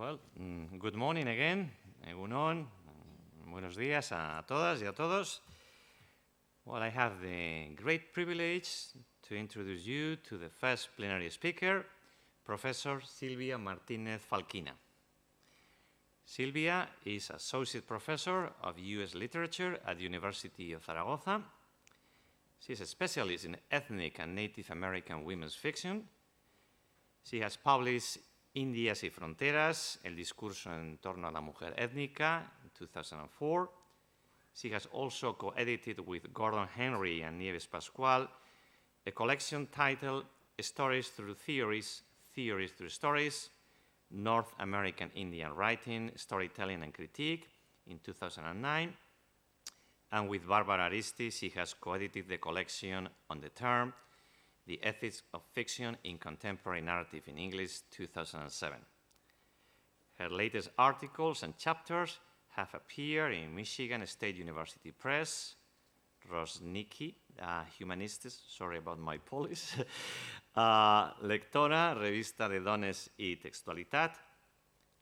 Well, good morning again. Egunon. Buenos días a todas y a todos. Well, I have the great privilege to introduce you to the first plenary speaker, Professor Silvia Martínez Falquina. Silvia is Associate Professor of U.S. Literature at the University of Zaragoza. She is a specialist in ethnic and Native American women's fiction. She has published Indias y Fronteras, El discurso en torno a la mujer étnica, in 2004. She has also co-edited with Gordon Henry and Nieves Pascual a collection titled Stories Through Theories, Theories Through Stories, North American Indian Writing, Storytelling and Critique, in 2009. And with Barbara Aristi, she has co-edited the collection on the term, The Ethics of Fiction in Contemporary Narrative in English, 2007. Her latest articles and chapters have appeared in Michigan State University Press, Rosnicki, Humanistes, sorry about my Polish, Lectora, Revista de Dones y Textualitat,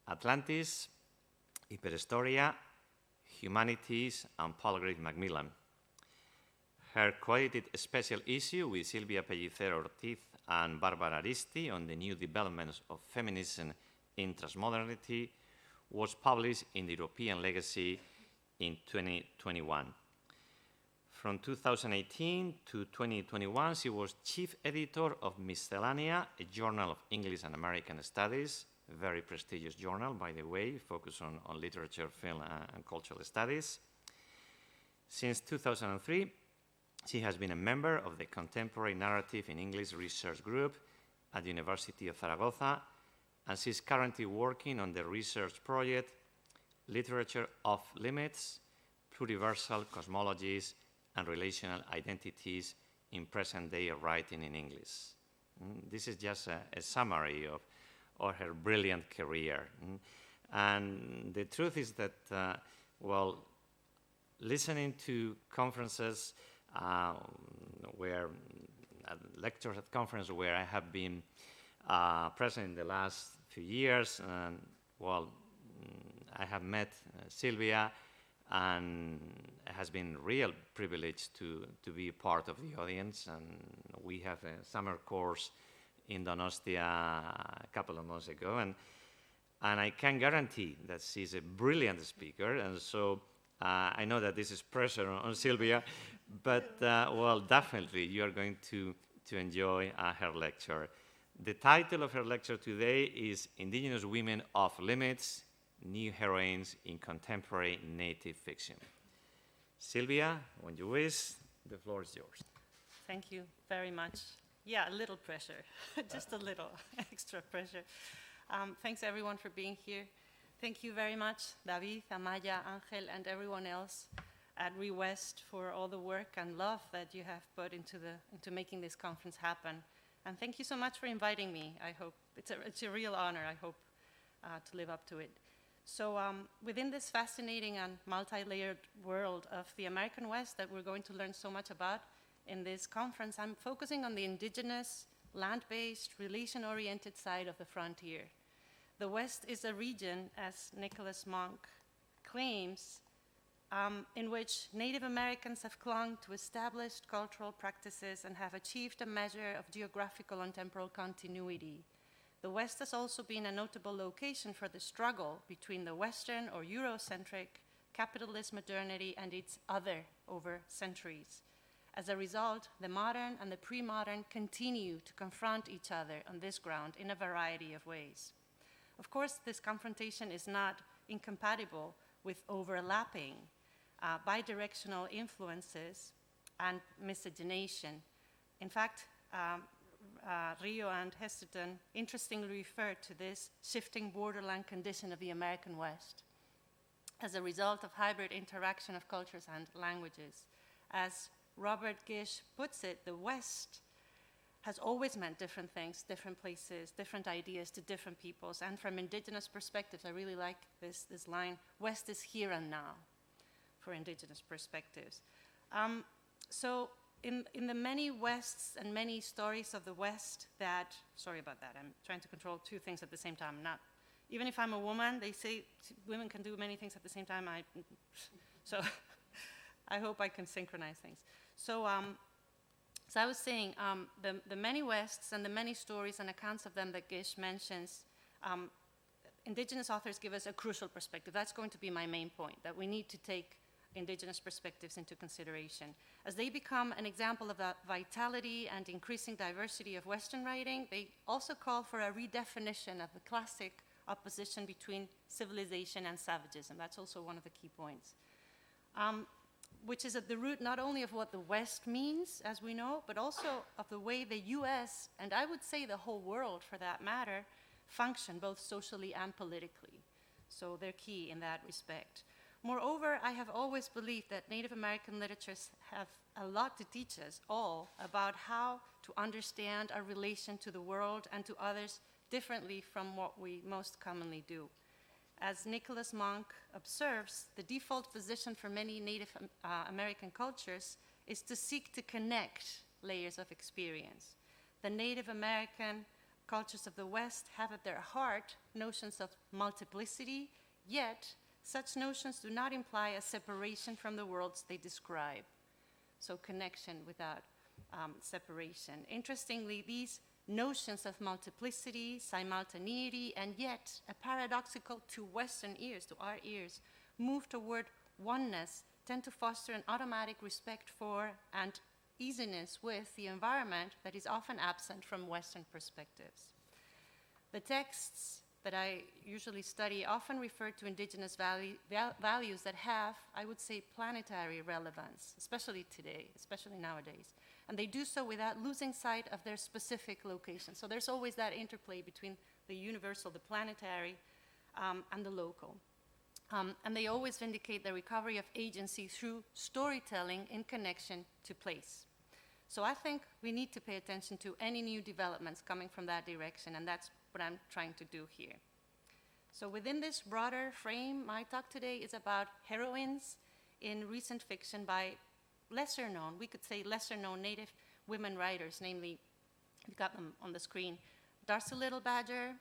Atlantis, Hiperhistoria, Humanities, and Paul Greig Macmillan. Her co-edited special issue with Silvia Pellicer Ortiz and Barbara Aristi on the new developments of feminism in transmodernity was published in the European Legacy in 2021. From 2018 to 2021, she was chief editor of Miscellanea, a journal of English and American Studies, a very prestigious journal, by the way, focused on literature, film, and cultural studies. Since 2003, she has been a member of the Contemporary Narrative in English Research Group at the University of Zaragoza, and she's currently working on the research project Literature of Limits, Pluriversal Cosmologies and Relational Identities in Present-Day Writing in English. This is just a summary of her brilliant career. And the truth is that, well, listening to conferences lectures at conference where I have been present in the last few years, and well, I have met Silvia, and it has been a real privilege to be part of the audience. And we have a summer course in Donostia a couple of months ago, and I can guarantee that she's a brilliant speaker, and so I know that this is pressure on Silvia, but well, definitely you are going to enjoy her lecture. The title of her lecture today is Indigenous Women of Limits, New Heroines in Contemporary Native Fiction. Silvia, when you wish, the floor is yours. Thank you very much. Yeah, a little pressure, just a little extra pressure. Thanks everyone for being here. Thank you very much, David, Amaya, Angel, and everyone else at ReWest for all the work and love that you have put into making this conference happen. And thank you so much for inviting me. I hope it's a real honor, I hope, to live up to it. So within this fascinating and multi-layered world of the American West that we're going to learn so much about in this conference, I'm focusing on the indigenous, land-based, relation-oriented side of the frontier. The West is a region, as Nicholas Monk claims, in which Native Americans have clung to established cultural practices and have achieved a measure of geographical and temporal continuity. The West has also been a notable location for the struggle between the Western or Eurocentric capitalist modernity and its other over centuries. As a result, the modern and the pre-modern continue to confront each other on this ground in a variety of ways. Of course, this confrontation is not incompatible with overlapping bidirectional influences and miscegenation. In fact, Rio and Hesterton interestingly refer to this shifting borderland condition of the American West as a result of hybrid interaction of cultures and languages. As Robert Gish puts it, the West has always meant different things, different places, different ideas to different peoples. And from indigenous perspectives, I really like this line, West is here and now, for indigenous perspectives. So in the many Wests and many stories of the West that, sorry about that, I'm trying to control two things at the same time, not Even if I'm a woman, they say women can do many things at the same time. So I hope I can synchronize things. So I was saying, the many Wests and the many stories and accounts of them that Gish mentions, Indigenous authors give us a crucial perspective. That's going to be my main point, that we need to take Indigenous perspectives into consideration. As they become an example of the vitality and increasing diversity of Western writing, they also call for a redefinition of the classic opposition between civilization and savagism. That's also one of the key points, which is at the root not only of what the West means, as we know, but also of the way the US, and I would say the whole world for that matter, function both socially and politically. So they're key in that respect. Moreover, I have always believed that Native American literatures have a lot to teach us all about how to understand our relation to the world and to others differently from what we most commonly do. As Nicholas Monk observes, the default position for many Native American cultures is to seek to connect layers of experience. The Native American cultures of the West have at their heart notions of multiplicity, yet such notions do not imply a separation from the worlds they describe. So connection without separation. Interestingly, these notions of multiplicity, simultaneity, and yet a paradoxical to Western ears, to our ears, move toward oneness, tend to foster an automatic respect for and easiness with the environment that is often absent from Western perspectives. The texts that I usually study often refer to Indigenous values that have, I would say, planetary relevance, especially today, especially nowadays. And they do so without losing sight of their specific location. So there's always that interplay between the universal, the planetary, and the local. And they always vindicate the recovery of agency through storytelling in connection to place. So I think we need to pay attention to any new developments coming from that direction, and that's what I'm trying to do here. So within this broader frame, my talk today is about heroines in recent fiction by lesser known, we could say lesser known Native women writers, namely, we've got them on the screen, Darcy Little Badger,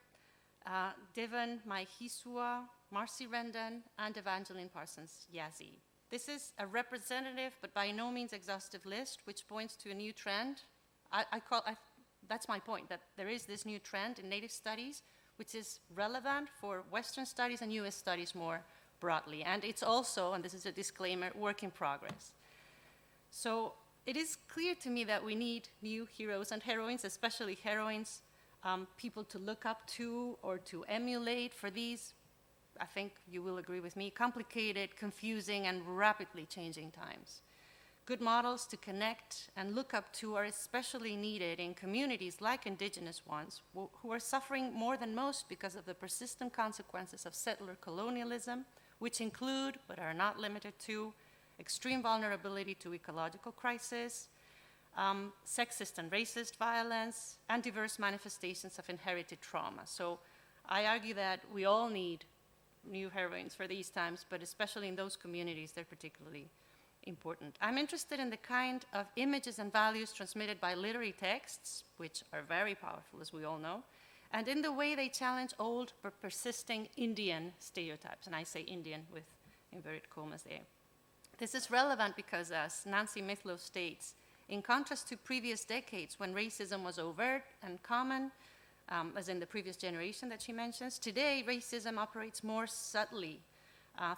Divon Maihisua, Marcy Rendon, and Evangeline Parsons Yazzie. This is a representative, but by no means exhaustive list, which points to a new trend. That's my point, that there is this new trend in Native studies, which is relevant for Western studies and US studies more broadly. And it's also, and this is a disclaimer, work in progress. So it is clear to me that we need new heroes and heroines, especially heroines, people to look up to or to emulate for these, I think you will agree with me, complicated, confusing, and rapidly changing times. Good models to connect and look up to are especially needed in communities like Indigenous ones, who are suffering more than most because of the persistent consequences of settler colonialism, which include, but are not limited to, extreme vulnerability to ecological crisis, sexist and racist violence, and diverse manifestations of inherited trauma. So I argue that we all need new heroines for these times, but especially in those communities, they're particularly important. I'm interested in the kind of images and values transmitted by literary texts, which are very powerful, as we all know, and in the way they challenge old but persisting Indian stereotypes, and I say Indian with inverted commas there. This is relevant because, as Nancy Mithlow states, in contrast to previous decades when racism was overt and common, as in the previous generation that she mentions, today racism operates more subtly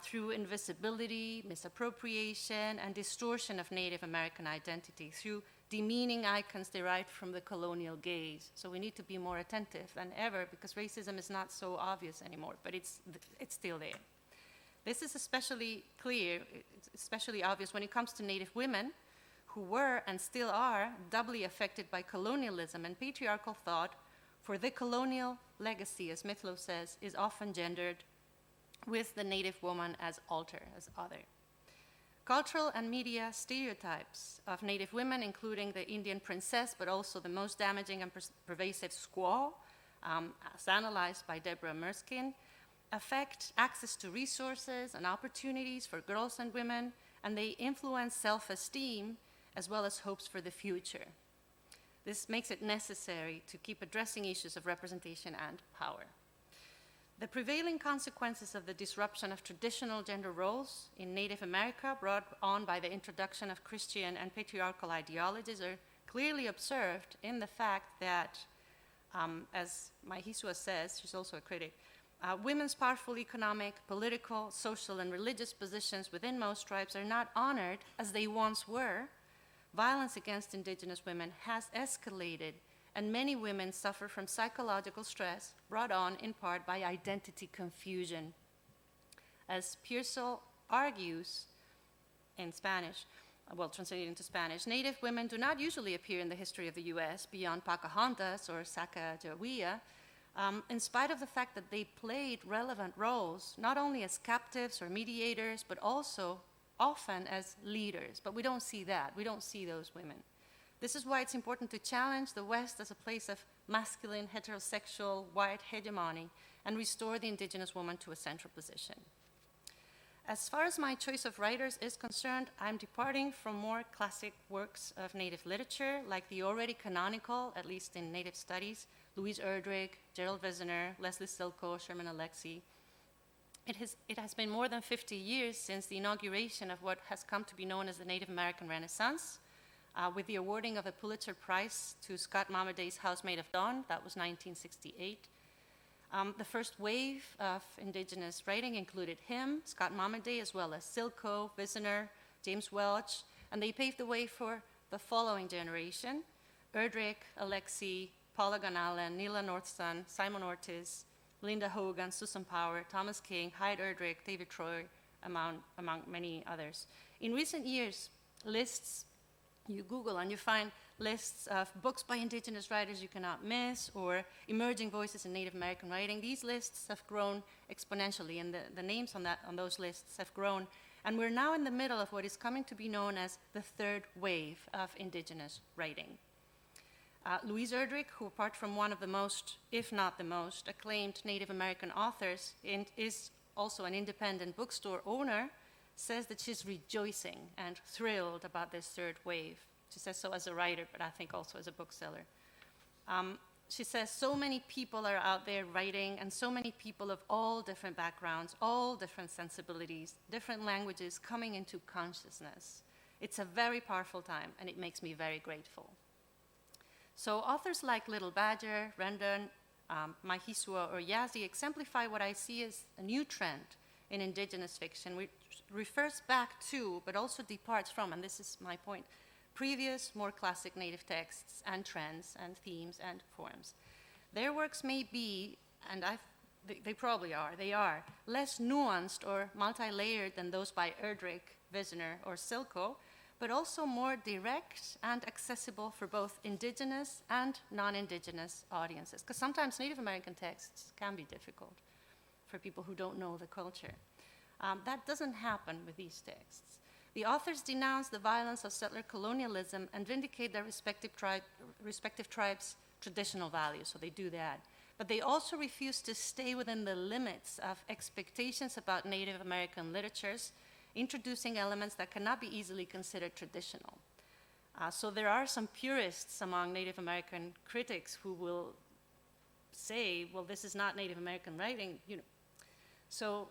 through invisibility, misappropriation, and distortion of Native American identity through demeaning icons derived from the colonial gaze. So we need to be more attentive than ever because racism is not so obvious anymore, but it's still there. This is especially clear, especially obvious when it comes to Native women who were and still are doubly affected by colonialism and patriarchal thought, for the colonial legacy, as Mithlow says, is often gendered with the Native woman as alter, as other. Cultural and media stereotypes of Native women, including the Indian princess, but also the most damaging and pervasive squaw, as analyzed by Deborah Merskin, affect access to resources and opportunities for girls and women, and they influence self-esteem as well as hopes for the future. This makes it necessary to keep addressing issues of representation and power. The prevailing consequences of the disruption of traditional gender roles in Native America brought on by the introduction of Christian and patriarchal ideologies are clearly observed in the fact that, as Mahisua says, she's also a critic, women's powerful economic, political, social, and religious positions within most tribes are not honored as they once were. Violence against indigenous women has escalated, and many women suffer from psychological stress brought on in part by identity confusion. As Pearsall argues in Spanish, well, translated into Spanish, Native women do not usually appear in the history of the US beyond Pocahontas or Sacagawea, in spite of the fact that they played relevant roles, not only as captives or mediators, but also often as leaders. But we don't see that. We don't see those women. This is why it's important to challenge the West as a place of masculine, heterosexual, white hegemony and restore the indigenous woman to a central position. As far as my choice of writers is concerned, I'm departing from more classic works of Native literature, like the already canonical, at least in Native studies, Louise Erdrich, Gerald Wisner, Leslie Silko, Sherman Alexie. It has been more than 50 years since the inauguration of what has come to be known as the Native American Renaissance, with the awarding of the Pulitzer Prize to Scott Momaday's Housemaid of Dawn. That was 1968. The first wave of indigenous writing included him, Scott Momaday, as well as Silko, Wisner, James Welch, and they paved the way for the following generation: Erdrich, Alexie, Paula Gunn-Allen, Nila Northson, Simon Ortiz, Linda Hogan, Susan Power, Thomas King, Hyde Erdrich, David Troy, among many others. In recent years, lists, you Google and you find lists of books by indigenous writers you cannot miss, or emerging voices in Native American writing. These lists have grown exponentially, and the names on those lists have grown. And we're now in the middle of what is coming to be known as the third wave of indigenous writing. Louise Erdrich, who apart from one of the most, if not the most, acclaimed Native American authors, and is also an independent bookstore owner, says that she's rejoicing and thrilled about this third wave. She says so as a writer, but I think also as a bookseller. She says so many people are out there writing, and so many people of all different backgrounds, all different sensibilities, different languages coming into consciousness. It's a very powerful time, and it makes me very grateful. So authors like Little Badger, Rendon, Mahisua, or Yazzie exemplify what I see as a new trend in indigenous fiction, which refers back to, but also departs from, and this is my point, previous, more classic Native texts and trends and themes and forms. Their works may be, and they probably are, they are less nuanced or multi-layered than those by Erdrich, Wisner, or Silko, but also more direct and accessible for both indigenous and non-indigenous audiences. Because sometimes Native American texts can be difficult for people who don't know the culture. That doesn't happen with these texts. The authors denounce the violence of settler colonialism and vindicate their respective tribes' traditional values, so they do that. But they also refuse to stay within the limits of expectations about Native American literatures, introducing elements that cannot be easily considered traditional. So there are some purists among Native American critics who will say, well, this is not Native American writing, you know. So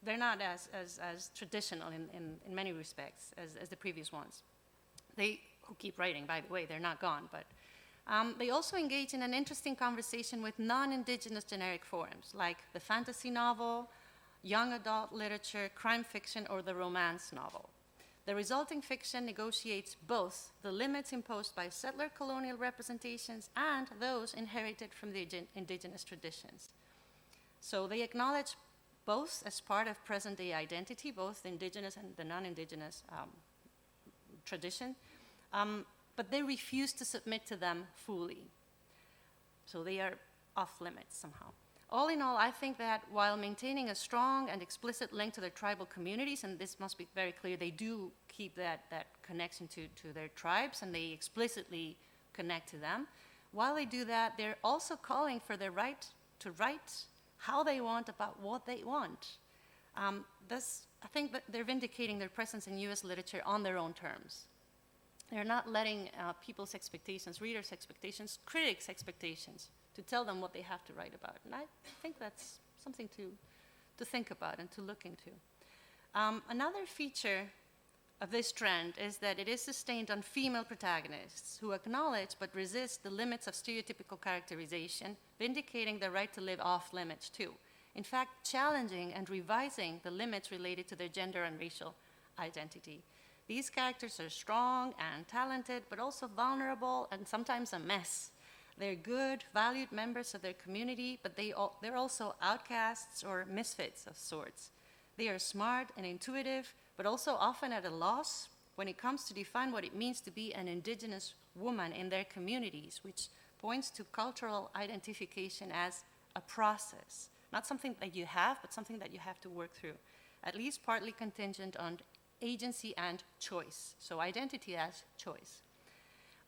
they're not as traditional in many respects as the previous ones. They, who keep writing, by the way, they're not gone, but they also engage in an interesting conversation with non-indigenous generic forms, like the fantasy novel, young adult literature, crime fiction, or the romance novel. The resulting fiction negotiates both the limits imposed by settler colonial representations and those inherited from the indigenous traditions. So they acknowledge both as part of present-day identity, both the indigenous and the non-indigenous tradition, but they refuse to submit to them fully. So they are off limits somehow. All in all, I think that while maintaining a strong and explicit link to their tribal communities, and this must be very clear, they do keep that connection to their tribes, and they explicitly connect to them. While they do that, they're also calling for their right to write how they want about what they want. Thus, I think that they're vindicating their presence in US literature on their own terms. They're not letting people's expectations, readers' expectations, critics' expectations, to tell them what they have to write about. And I think that's something to think about and to look into. Another feature of this trend is that it is sustained on female protagonists who acknowledge but resist the limits of stereotypical characterization, vindicating their right to live off limits too. In fact, challenging and revising the limits related to their gender and racial identity. These characters are strong and talented, but also vulnerable and sometimes a mess. They're good, valued members of their community, but they're also outcasts or misfits of sorts. They are smart and intuitive, but also often at a loss when it comes to define what it means to be an Indigenous woman in their communities, which points to cultural identification as a process, not something that you have, but something that you have to work through, at least partly contingent on agency and choice, so identity as choice.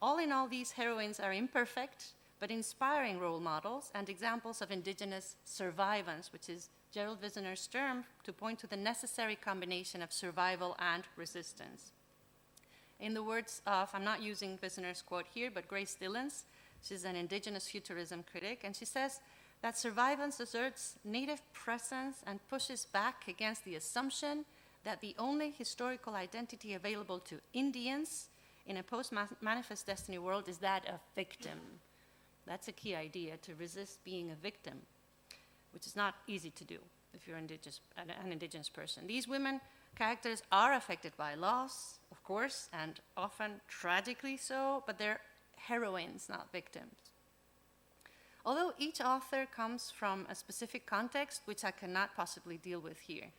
All in all, these heroines are imperfect, but inspiring role models and examples of Indigenous survivance, which is Gerald Wisner's term to point to the necessary combination of survival and resistance. In the words of, I'm not using Wisner's quote here, but Grace Dillons, she's an Indigenous futurism critic, and she says that survivance asserts native presence and pushes back against the assumption that the only historical identity available to Indians in a post-manifest destiny world is that of victim. That's a key idea, to resist being a victim, which is not easy to do if you're an Indigenous person. These women characters are affected by loss, of course, and often tragically so, but they're heroines, not victims. Although each author comes from a specific context, which I cannot possibly deal with here,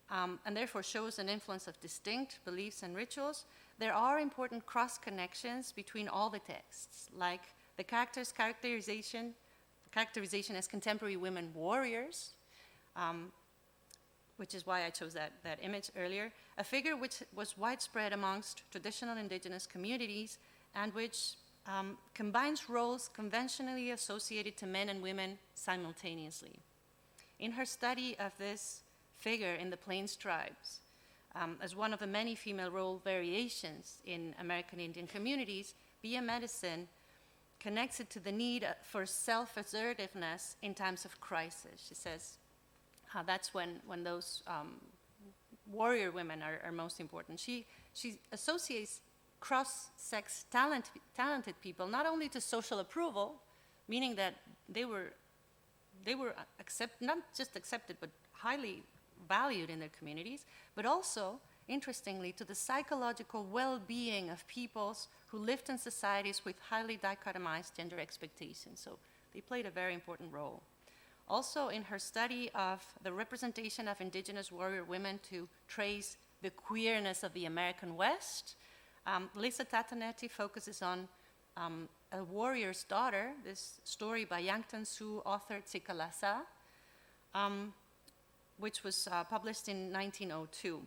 and therefore shows an influence of distinct beliefs and rituals, there are important cross-connections between all the texts, like the characters' characterization as contemporary women warriors, which is why I chose that image earlier, a figure which was widespread amongst traditional Indigenous communities and which combines roles conventionally associated to men and women simultaneously. In her study of this figure in the Plains tribes, as one of the many female role variations in American Indian communities, Bia Medicine connects it to the need for self-assertiveness in times of crisis. She says that's when those warrior women are most important. She associates cross-sex talented people not only to social approval, meaning that they were not just accepted, but highly valued in their communities, but also, interestingly, to the psychological well-being of peoples who lived in societies with highly dichotomized gender expectations. So they played a very important role. Also, in her study of the representation of Indigenous warrior women to trace the queerness of the American West, Lisa Tatanetti focuses on a warrior's daughter, this story by Yankton Sioux author Tsikalasa, which was published in 1902.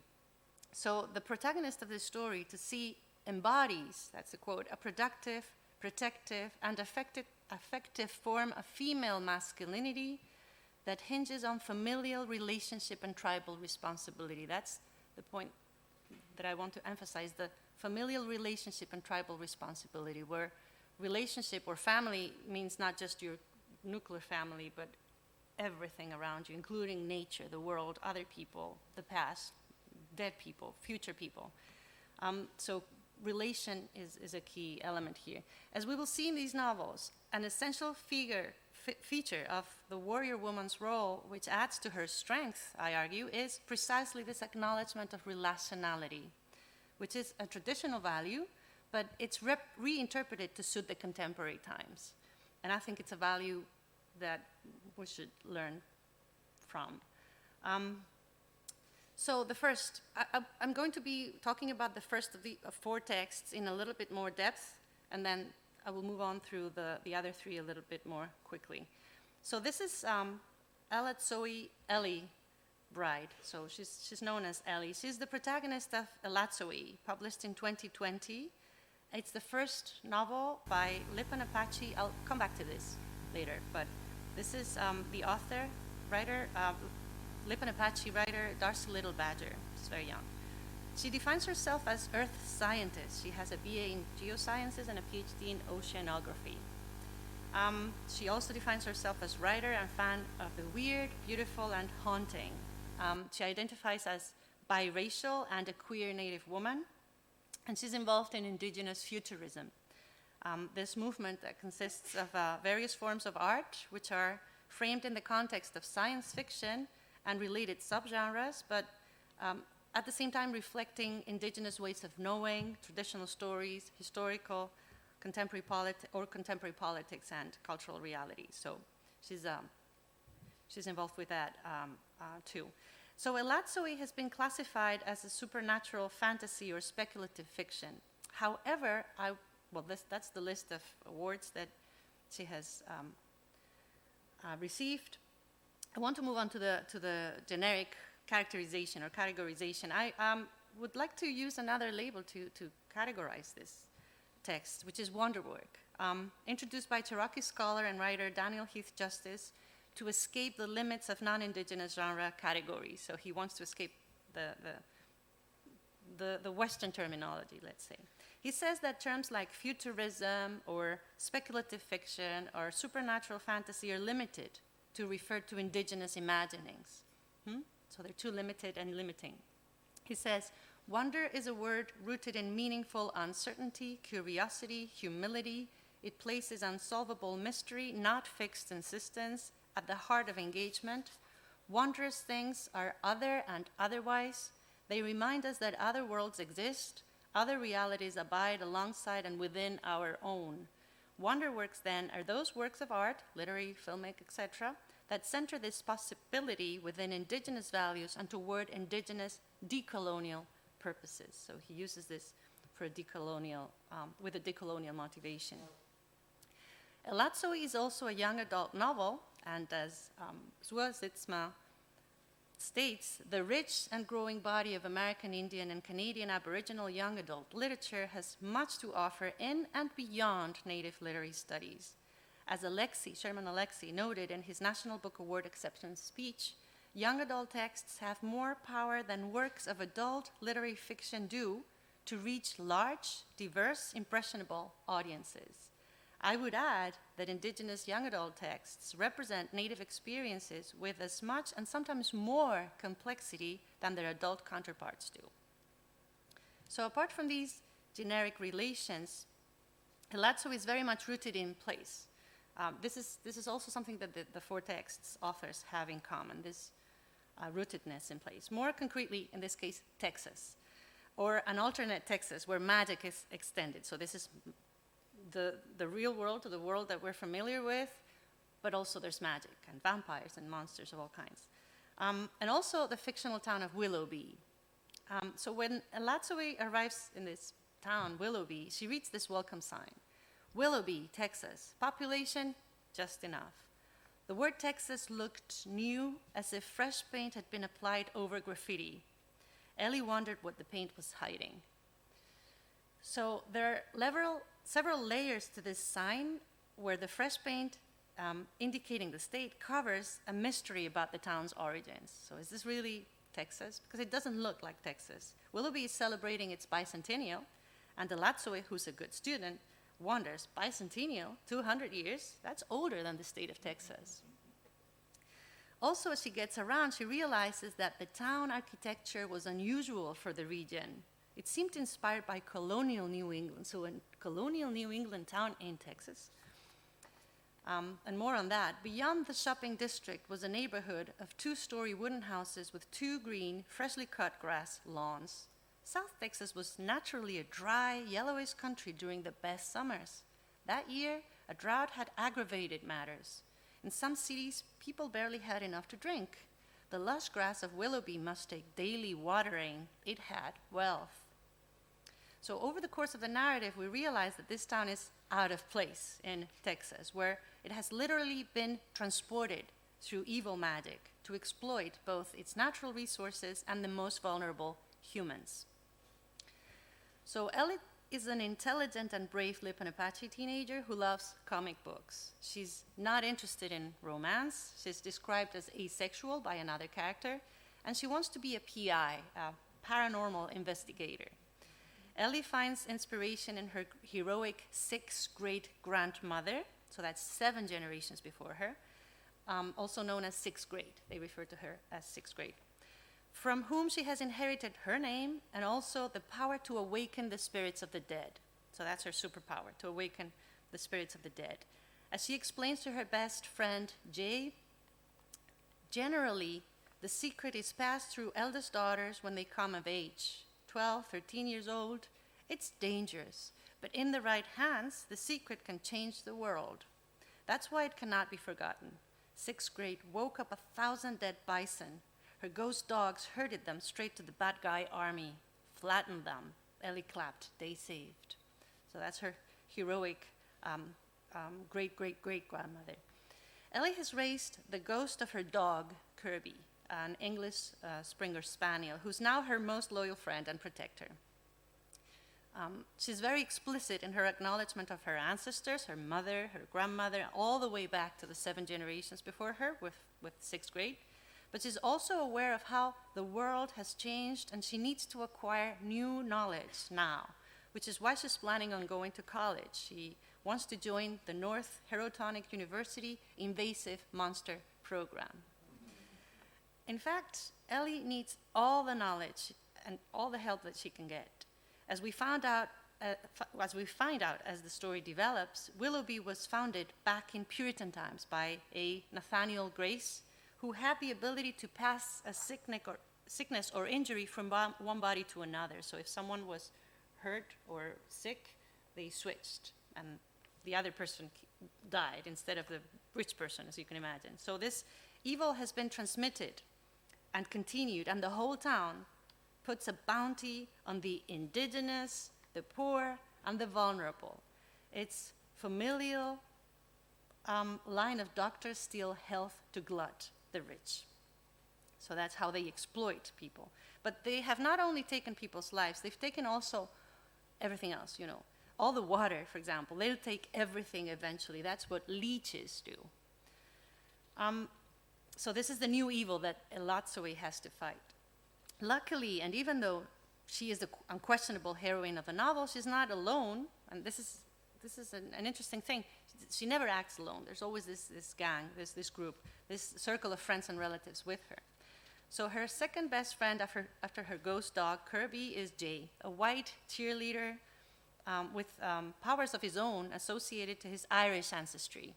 So the protagonist of this story, to see, embodies, that's a quote, a productive, protective, and affective form of female masculinity that hinges on familial relationship and tribal responsibility. That's the point that I want to emphasize, the familial relationship and tribal responsibility, where relationship or family means not just your nuclear family, but everything around you, including nature, the world, other people, the past, dead people, future people. So relation is a key element here. As we will see in these novels, an essential feature of the warrior woman's role, which adds to her strength, I argue, is precisely this acknowledgement of relationality, which is a traditional value, but it's reinterpreted to suit the contemporary times. And I think it's a value that we should learn from. So the first, I'm going to be talking about the first of the four texts in a little bit more depth, and then I will move on through the other three a little bit more quickly. So this is Elatsoe Ellie Bride. So she's known as Ellie. She's the protagonist of Elatsoe, published in 2020. It's the first novel by Lipan Apache. I'll come back to this later, but this is the author, writer, Lipan Apache writer Darcy Little Badger. She's very young. She defines herself as earth scientist. She has a BA in geosciences and a PhD in oceanography. She also defines herself as writer and fan of the weird, beautiful, and haunting. She identifies as biracial and a queer Native woman, and she's involved in Indigenous futurism. This movement consists of various forms of art, which are framed in the context of science fiction and related subgenres, but at the same time reflecting Indigenous ways of knowing, traditional stories, historical, contemporary politics and cultural realities. So she's involved with that too. So Elatsoe has been classified as a supernatural fantasy or speculative fiction. However, that's the list of awards that she has received. I want to move on to the generic characterization or categorization. I would like to use another label to categorize this text, which is wonderwork, introduced by Cherokee scholar and writer Daniel Heath Justice to escape the limits of non-Indigenous genre categories. So he wants to escape the Western terminology, let's say. He says that terms like futurism or speculative fiction or supernatural fantasy are limited to refer to Indigenous imaginings. So they're too limited and limiting. He says, wonder is a word rooted in meaningful uncertainty, curiosity, humility. It places unsolvable mystery, not fixed insistence, at the heart of engagement. Wondrous things are other and otherwise. They remind us that other worlds exist, other realities abide alongside and within our own. Wonderworks, then, are those works of art, literary, filmic, etc., that center this possibility within Indigenous values and toward Indigenous decolonial purposes. So he uses this for a decolonial, with a decolonial motivation. Elatsoe is also a young adult novel, and as Zua Zitzma states, the rich and growing body of American Indian and Canadian Aboriginal young adult literature has much to offer in and beyond Native literary studies. As Sherman Alexie noted in his National Book Award acceptance speech, young adult texts have more power than works of adult literary fiction do to reach large, diverse, impressionable audiences. I would add that Indigenous young adult texts represent Native experiences with as much and sometimes more complexity than their adult counterparts do. So apart from these generic relations, Elatsoe is very much rooted in place. This is also something that the four texts authors have in common, this rootedness in place. More concretely, in this case, Texas, or an alternate Texas where magic is extended. So this is the real world, the world that we're familiar with, but also there's magic and vampires and monsters of all kinds. And also the fictional town of Willoughby. So when Elatsoe arrives in this town, Willoughby, she reads this welcome sign. Willoughby, Texas, population, just enough. The word Texas looked new, as if fresh paint had been applied over graffiti. Ellie wondered what the paint was hiding. So there are several layers to this sign where the fresh paint indicating the state covers a mystery about the town's origins. So is this really Texas? Because it doesn't look like Texas. Willoughby is celebrating its bicentennial, and Elatsoe, who's a good student, wonders, bicentennial, 200 years? That's older than the state of Texas. Also, as she gets around, she realizes that the town architecture was unusual for the region. It seemed inspired by colonial New England, so a colonial New England town in Texas. And more on that. Beyond the shopping district was a neighborhood of 2-story wooden houses with 2 green, freshly cut grass lawns. South Texas was naturally a dry, yellowish country during the best summers. That year, a drought had aggravated matters. In some cities, people barely had enough to drink. The lush grass of Willoughby must take daily watering. It had wealth. So over the course of the narrative, we realize that this town is out of place in Texas, where it has literally been transported through evil magic to exploit both its natural resources and the most vulnerable humans. So Ellie is an intelligent and brave Lipan Apache teenager who loves comic books. She's not interested in romance. She's described as asexual by another character, and she wants to be a PI, a paranormal investigator. Ellie finds inspiration in her heroic 6th great grandmother, So that's 7 generations before her, also known as 6th grade. They refer to her as 6th grade, from whom she has inherited her name and also the power to awaken the spirits of the dead. So that's her superpower, to awaken the spirits of the dead. As she explains to her best friend, Jay, generally, the secret is passed through eldest daughters when they come of age, 12, 13 years old. It's dangerous, but in the right hands, the secret can change the world. That's why it cannot be forgotten. 6th grade woke up 1,000 dead bison. Her ghost dogs herded them straight to the bad guy army, flattened them. Ellie clapped, they saved. So that's her heroic great-great-great-grandmother. Ellie has raised the ghost of her dog, Kirby, an English Springer Spaniel, who's now her most loyal friend and protector. She's very explicit in her acknowledgement of her ancestors, her mother, her grandmother, all the way back to the 7 generations before her with 6th grade. But she's also aware of how the world has changed and she needs to acquire new knowledge now, which is why she's planning on going to college. She wants to join the North Herotonic University Invasive Monster Program. In fact, Ellie needs all the knowledge and all the help that she can get. As we find out as the story develops, Willoughby was founded back in Puritan times by a Nathaniel Grace, who had the ability to pass a sickness or injury from one body to another. So if someone was hurt or sick, they switched, and the other person died instead of the rich person, as you can imagine. So this evil has been transmitted and continued, and the whole town puts a bounty on the indigenous, the poor, and the vulnerable. Its familial line of doctors steal health to glut the rich. So that's how they exploit people. But they have not only taken people's lives, they've taken also everything else, you know. All the water, for example, they'll take everything eventually. That's what leeches do. So this is the new evil that Elatsue has to fight. Luckily, and even though she is the unquestionable heroine of the novel, she's not alone, and this is an interesting thing. She never acts alone. There's always this gang, this group, this circle of friends and relatives with her. So her second best friend after her ghost dog, Kirby, is Jay, a white cheerleader with powers of his own associated to his Irish ancestry.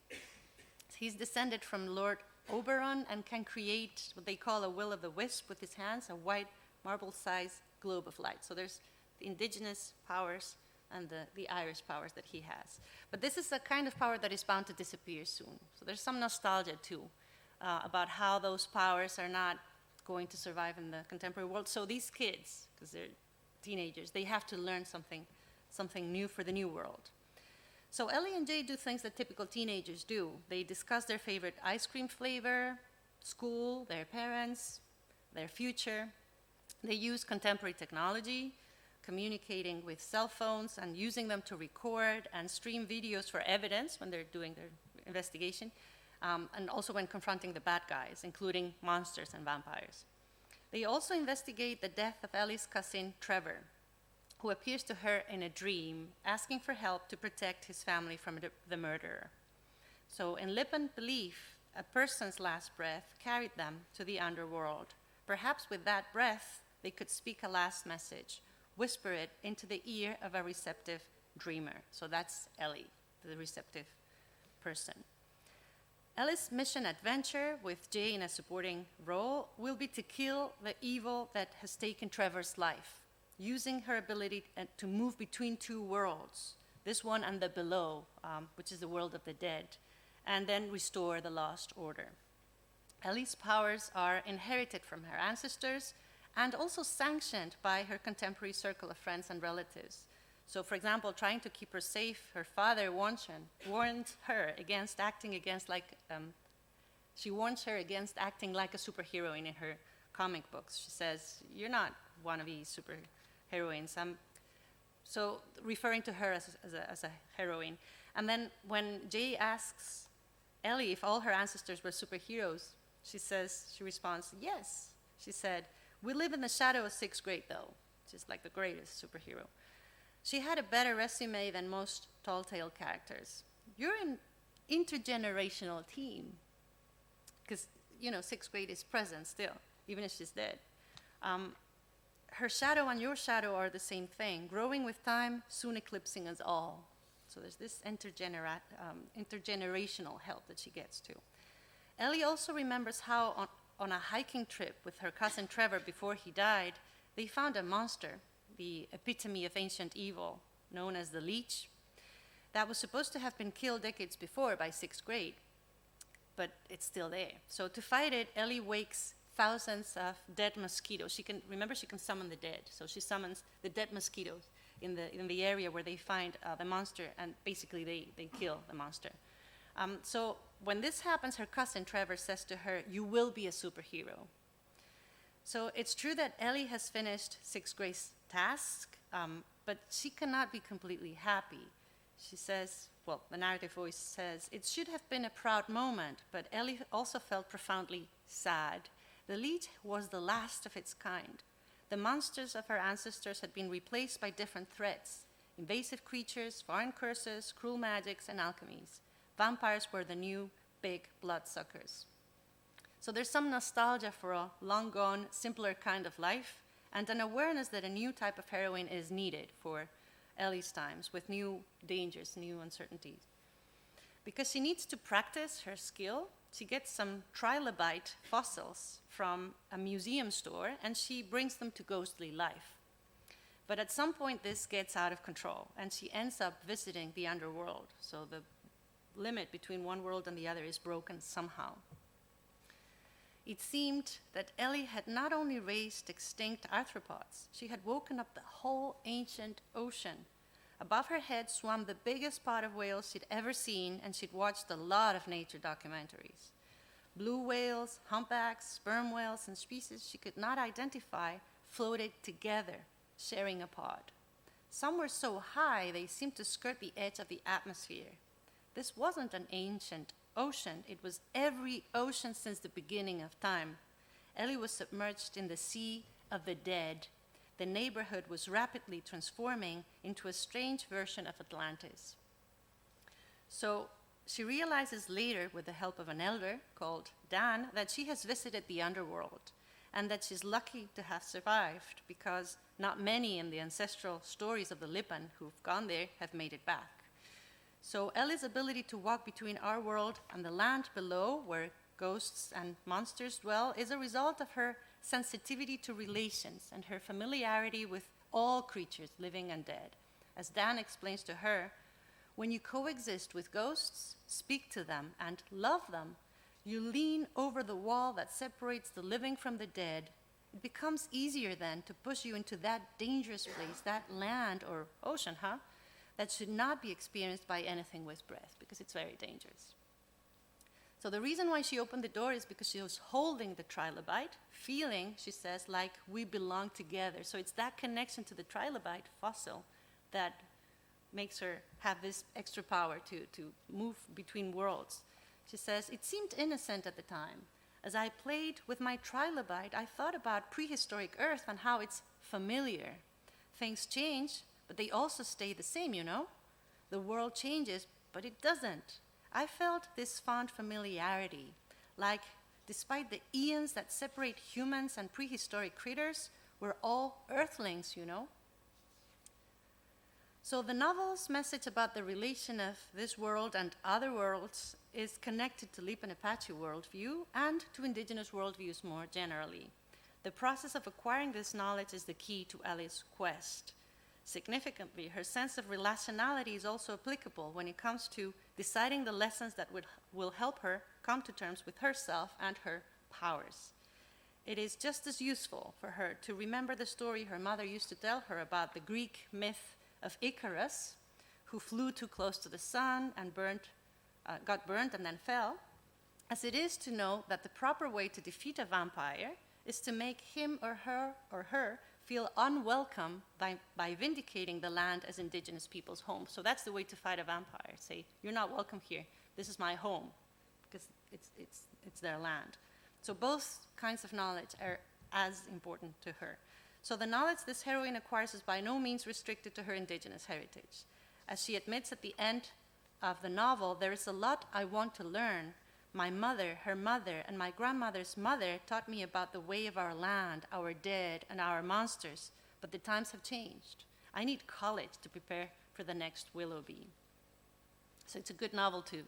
He's descended from Lord Oberon and can create what they call a will-o'-the-wisp with his hands, a white marble-sized globe of light. So there's the indigenous powers and the Irish powers that he has. But this is a kind of power that is bound to disappear soon. So there's some nostalgia, too, about how those powers are not going to survive in the contemporary world. So these kids, because they're teenagers, they have to learn something new for the new world. So Ellie and Jay do things that typical teenagers do. They discuss their favorite ice cream flavor, school, their parents, their future. They use contemporary technology, communicating with cell phones and using them to record and stream videos for evidence when they're doing their investigation, and also when confronting the bad guys, including monsters and vampires. They also investigate the death of Ellie's cousin, Trevor, who appears to her in a dream, asking for help to protect his family from the murderer. So in Lippin belief, a person's last breath carried them to the underworld. Perhaps with that breath, they could speak a last message, whisper it into the ear of a receptive dreamer. So that's Ellie, the receptive person. Ellie's mission adventure, with Jay in a supporting role, will be to kill the evil that has taken Trevor's life, using her ability to move between two worlds, this one and the below, which is the world of the dead, and then restore the lost order. Ellie's powers are inherited from her ancestors and also sanctioned by her contemporary circle of friends and relatives. So, for example, trying to keep her safe, her father warned her against acting against acting like a superhero in her comic books. She says, "You're not one of these superheroines." So referring to her as a heroine. And then when Jay asks Ellie if all her ancestors were superheroes, she responds, "Yes." She said, "We live in the shadow of 6th grade, though," which is like the greatest superhero. She had a better resume than most tall tale characters. "You're intergenerational theme, because, you know, 6th grade is present still, even if she's dead. Her shadow and your shadow are the same thing, growing with time, soon eclipsing us all. So there's this intergenerational help that she gets to. Ellie also remembers how on a hiking trip with her cousin Trevor before he died, they found a monster, the epitome of ancient evil, known as the leech, that was supposed to have been killed decades before by 6th grade, but it's still there. So to fight it, Ellie wakes thousands of dead mosquitoes. She can summon the dead. So she summons the dead mosquitoes in the area where they find the monster, and basically they kill the monster. So when this happens, her cousin Trevor says to her, "You will be a superhero." So it's true that Ellie has finished 6th grade's task, but she cannot be completely happy. She says, well, the narrative voice says, "It should have been a proud moment, but Ellie also felt profoundly sad. The leech was the last of its kind. The monsters of her ancestors had been replaced by different threats, invasive creatures, foreign curses, cruel magics, and alchemies. Vampires were the new big bloodsuckers." So there's some nostalgia for a long-gone, simpler kind of life, and an awareness that a new type of heroine is needed for Ellie's times, with new dangers, new uncertainties. Because she needs to practice her skill, she gets some trilobite fossils from a museum store, and she brings them to ghostly life. But at some point, this gets out of control, and she ends up visiting the underworld. So the limit between one world and the other is broken somehow. It seemed that Ellie had not only raised extinct arthropods, she had woken up the whole ancient ocean. Above her head swam the biggest pod of whales she'd ever seen, and she'd watched a lot of nature documentaries. Blue whales, humpbacks, sperm whales, and species she could not identify floated together, sharing a pod. Some were so high they seemed to skirt the edge of the atmosphere. This wasn't an ancient ocean, it was every ocean since the beginning of time. Ellie was submerged in the sea of the dead. The neighborhood was rapidly transforming into a strange version of Atlantis. So she realizes later, with the help of an elder called Dan, that she has visited the underworld, and that she's lucky to have survived, because not many in the ancestral stories of the Lipan who've gone there have made it back. So Ellie's ability to walk between our world and the land below, where ghosts and monsters dwell, is a result of her sensitivity to relations and her familiarity with all creatures, living and dead. As Dan explains to her, when you coexist with ghosts, speak to them, and love them, you lean over the wall that separates the living from the dead. It becomes easier then to push you into that dangerous place, that land or ocean, that should not be experienced by anything with breath, because it's very dangerous. So the reason why she opened the door is because she was holding the trilobite, feeling, she says, like we belong together. So it's that connection to the trilobite fossil that makes her have this extra power to move between worlds. She says, "It seemed innocent at the time. As I played with my trilobite, I thought about prehistoric Earth and how it's familiar. Things change, but they also stay the same, you know? The world changes, but it doesn't. I felt this fond familiarity, like despite the eons that separate humans and prehistoric critters, we're all Earthlings, you know?" So the novel's message about the relation of this world and other worlds is connected to Lipan Apache worldview and to Indigenous worldviews more generally. The process of acquiring this knowledge is the key to Ellie's quest. Significantly, her sense of relationality is also applicable when it comes to deciding the lessons that will help her come to terms with herself and her powers. It is just as useful for her to remember the story her mother used to tell her about the Greek myth of Icarus, who flew too close to the sun and got burned and then fell, as it is to know that the proper way to defeat a vampire is to make him or her feel unwelcome by vindicating the land as Indigenous people's home. So that's the way to fight a vampire. Say, "You're not welcome here. This is my home," because it's their land. So both kinds of knowledge are as important to her. So the knowledge this heroine acquires is by no means restricted to her Indigenous heritage. As she admits at the end of the novel, there is a lot I want to learn. My mother, her mother, and my grandmother's mother taught me about the way of our land, our dead, and our monsters, but the times have changed. I need college to prepare for the next Willoughby. So it's a good novel to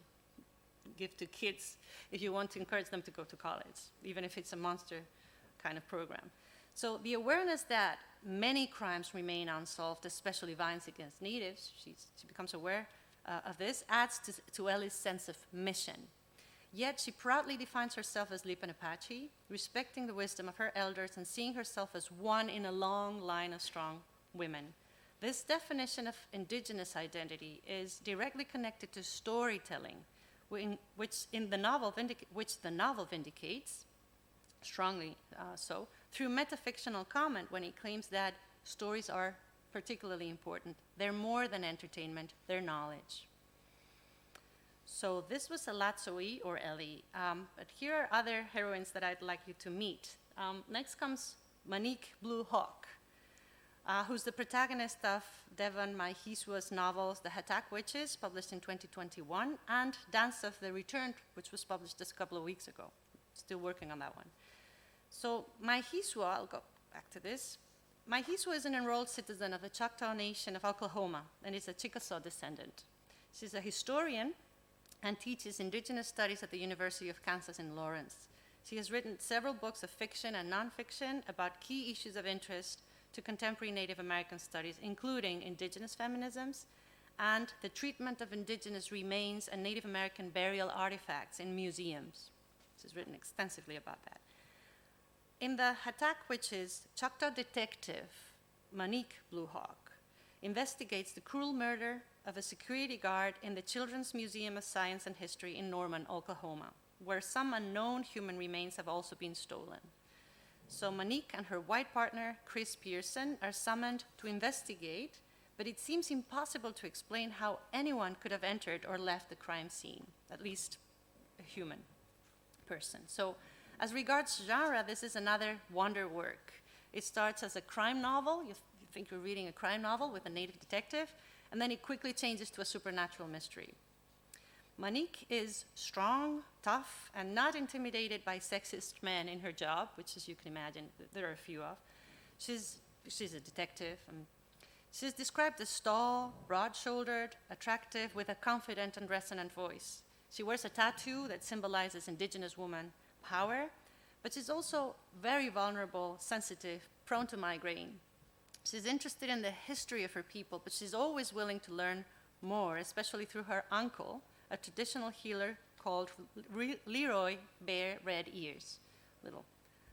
give to kids if you want to encourage them to go to college, even if it's a monster kind of program. So the awareness that many crimes remain unsolved, especially violence against natives, she becomes aware of this, adds to Ellie's sense of mission. Yet she proudly defines herself as Lipan Apache, respecting the wisdom of her elders and seeing herself as one in a long line of strong women. This definition of indigenous identity is directly connected to storytelling, which the novel vindicates, strongly so, through metafictional comment when he claims that stories are particularly important. They're more than entertainment, they're knowledge. So this was Alatsoi, or Ellie, but here are other heroines that I'd like you to meet. Next comes Monique Blue Hawk, who's the protagonist of Devon Maihiswa's novels The Hatak Witches, published in 2021, and Dance of the Returned, which was published just a couple of weeks ago. Still working on that one. So Maihiswa, I'll go back to this. Maihiswa is an enrolled citizen of the Choctaw Nation of Oklahoma and is a Chickasaw descendant. She's a historian and teaches indigenous studies at the University of Kansas in Lawrence. She has written several books of fiction and nonfiction about key issues of interest to contemporary Native American studies, including indigenous feminisms and the treatment of indigenous remains and Native American burial artifacts in museums. She's written extensively about that. In The Hatak Witches, Choctaw detective Monique Blue Hawk investigates the cruel murder of a security guard in the Children's Museum of Science and History in Norman, Oklahoma, where some unknown human remains have also been stolen. So Monique and her white partner, Chris Pearson, are summoned to investigate, but it seems impossible to explain how anyone could have entered or left the crime scene, at least a human person. So as regards genre, this is another wonder work. It starts as a crime novel. You think you're reading a crime novel with a native detective, and then it quickly changes to a supernatural mystery. Monique is strong, tough, and not intimidated by sexist men in her job, which, as you can imagine, there are a few of. She's a detective. She's described as tall, broad-shouldered, attractive, with a confident and resonant voice. She wears a tattoo that symbolizes indigenous woman power, but she's also very vulnerable, sensitive, prone to migraine. She's interested in the history of her people, but she's always willing to learn more, especially through her uncle, a traditional healer called Leroy Bear Red Ears. A little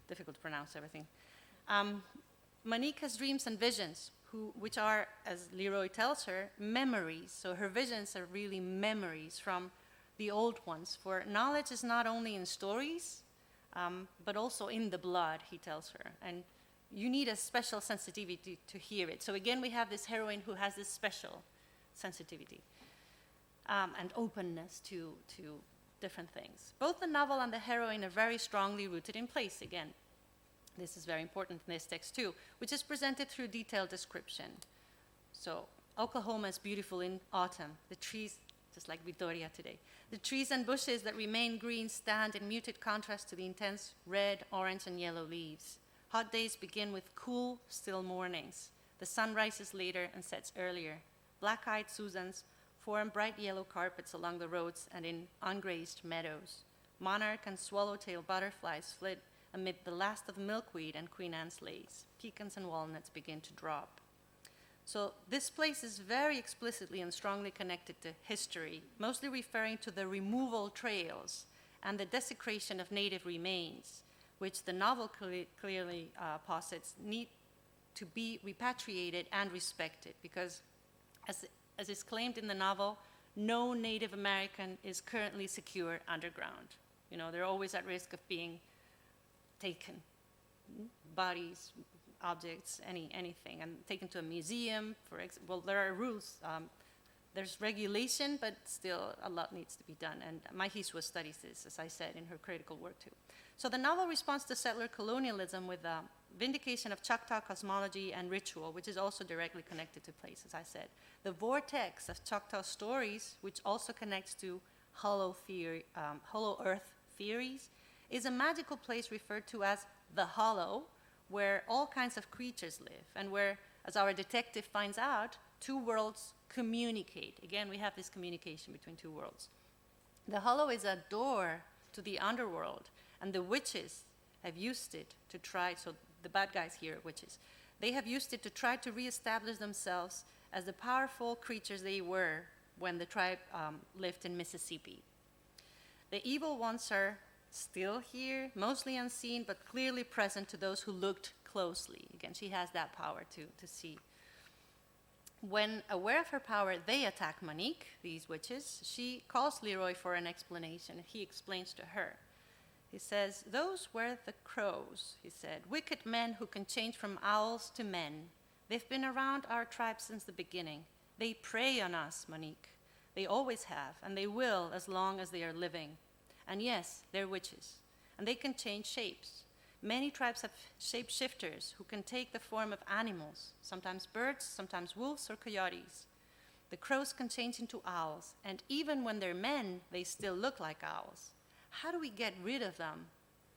difficult to pronounce everything. Monique has dreams and visions, which are, as Leroy tells her, memories. So her visions are really memories from the old ones. For knowledge is not only in stories, but also in the blood, he tells her. And you need a special sensitivity to hear it. So again, we have this heroine who has this special sensitivity and openness to different things. Both the novel and the heroine are very strongly rooted in place, again. This is very important in this text too, which is presented through detailed description. So Oklahoma is beautiful in autumn. The trees, just like Vitoria today, the trees and bushes that remain green stand in muted contrast to the intense red, orange, and yellow leaves. Hot days begin with cool, still mornings. The sun rises later and sets earlier. Black-eyed Susans form bright yellow carpets along the roads and in ungrazed meadows. Monarch and swallowtail butterflies flit amid the last of milkweed and Queen Anne's lace. Pecans and walnuts begin to drop. So this place is very explicitly and strongly connected to history, mostly referring to the removal trails and the desecration of native remains, which the novel clearly posits need to be repatriated and respected, because as is claimed in the novel, no Native American is currently secure underground. You know, they're always at risk of being taken, bodies, objects, anything, and taken to a museum. Well, there are rules. There's regulation, but still a lot needs to be done. And Maihiswa studies this, as I said, in her critical work too. So the novel responds to settler colonialism with vindication of Choctaw cosmology and ritual, which is also directly connected to place, as I said. The vortex of Choctaw stories, which also connects to hollow earth theories, is a magical place referred to as the hollow, where all kinds of creatures live, and where, as our detective finds out, two worlds communicate. Again, we have this communication between two worlds. The hollow is a door to the underworld, and the witches have used it to try, so the bad guys here are witches, they have used it to try to reestablish themselves as the powerful creatures they were when the tribe lived in Mississippi. The evil ones are still here, mostly unseen, but clearly present to those who looked closely. Again, she has that power to see. When aware of her power, they attack Monique, these witches. She calls Leroy for an explanation. He explains to her. He says, "Those were the crows," he said, "wicked men who can change from owls to men. They've been around our tribe since the beginning. They prey on us, Monique. They always have, and they will as long as they are living. And yes, they're witches, and they can change shapes. Many tribes have shapeshifters who can take the form of animals, sometimes birds, sometimes wolves or coyotes. The crows can change into owls, and even when they're men, they still look like owls. How do we get rid of them?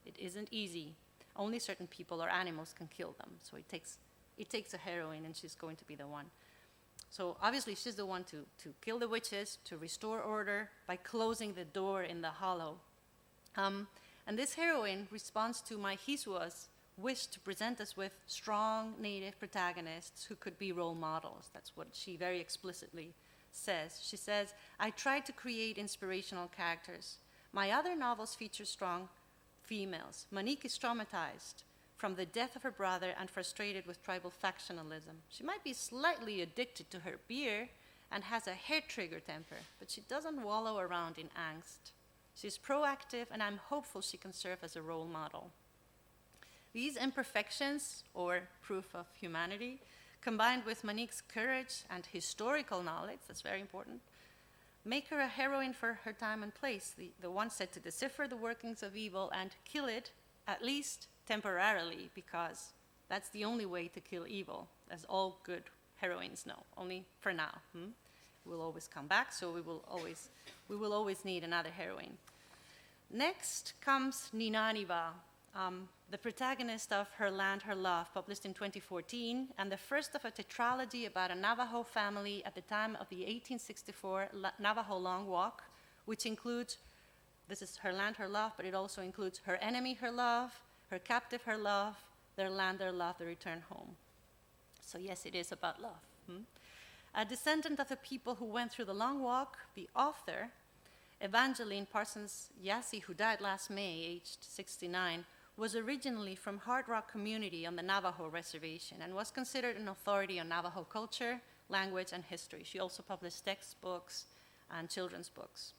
It isn't easy. Only certain people or animals can kill them. So it takes a heroine, and she's going to be the one. So obviously she's the one to kill the witches, to restore order by closing the door in the hollow. And this heroine responds to my Hisua's wish to present us with strong native protagonists who could be role models. That's what she very explicitly says. She says, "I tried to create inspirational characters. My other novels feature strong females. Monique is traumatized from the death of her brother and frustrated with tribal factionalism. She might be slightly addicted to her beer and has a hair-trigger temper, but she doesn't wallow around in angst. She's proactive, and I'm hopeful she can serve as a role model." These imperfections, or proof of humanity, combined with Monique's courage and historical knowledge, that's very important, make her a heroine for her time and place, the one set to decipher the workings of evil and kill it, at least temporarily, because that's the only way to kill evil, as all good heroines know, only for now. We'll always come back, so we will always need another heroine. Next comes Ninaniba, the protagonist of Her Land, Her Love, published in 2014, and the first of a tetralogy about a Navajo family at the time of the 1864 Navajo Long Walk, which includes, this is Her Land, Her Love, but it also includes Her Enemy, Her Love, Her Captive, Her Love, Their Land, Their Love, The Return Home. So yes, it is about love. A descendant of the people who went through the Long Walk, the author, Evangeline Parsons Yassi, who died last May, aged 69, was originally from Hard Rock community on the Navajo reservation and was considered an authority on Navajo culture, language, and history. She also published textbooks and children's books.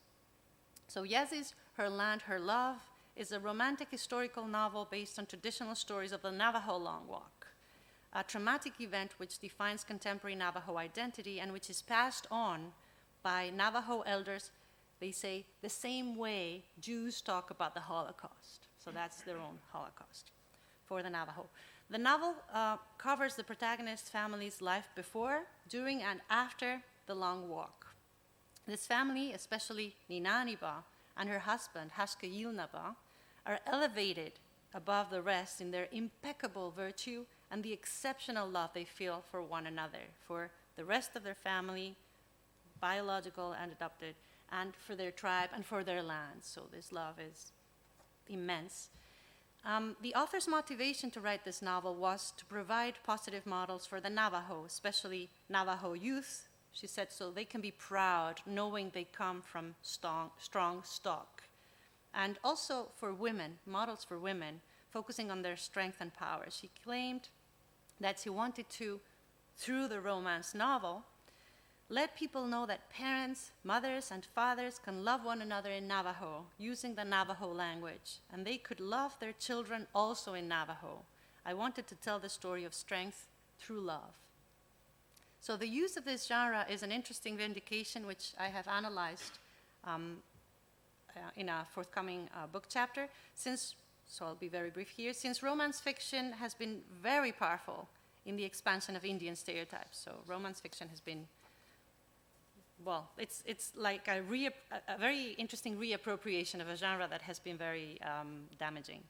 So Yassi's Her Land, Her Love is a romantic historical novel based on traditional stories of the Navajo Long Walk, a traumatic event which defines contemporary Navajo identity and which is passed on by Navajo elders, they say, the same way Jews talk about the Holocaust. So that's their own Holocaust for the Navajo. The novel covers the protagonist's family's life before, during, and after the Long Walk. This family, especially Ninaniba and her husband, Hashkayilnaba, are elevated above the rest in their impeccable virtue and the exceptional love they feel for one another, for the rest of their family, biological and adopted, and for their tribe and for their land. So this love is immense. The author's motivation to write this novel was to provide positive models for the Navajo, especially Navajo youth, she said, so they can be proud knowing they come from strong stock. And also for women, models for women, focusing on their strength and power. She claimed that she wanted to, through the romance novel, let people know that parents, mothers, and fathers can love one another in Navajo using the Navajo language, and they could love their children also in Navajo. I wanted to tell the story of strength through love. So the use of this genre is an interesting vindication, which I have analyzed in a forthcoming book chapter, since so I'll be very brief here. Since romance fiction has been very powerful in the expansion of Indian stereotypes, so romance fiction has been, well, it's like a very interesting reappropriation of a genre that has been very damaging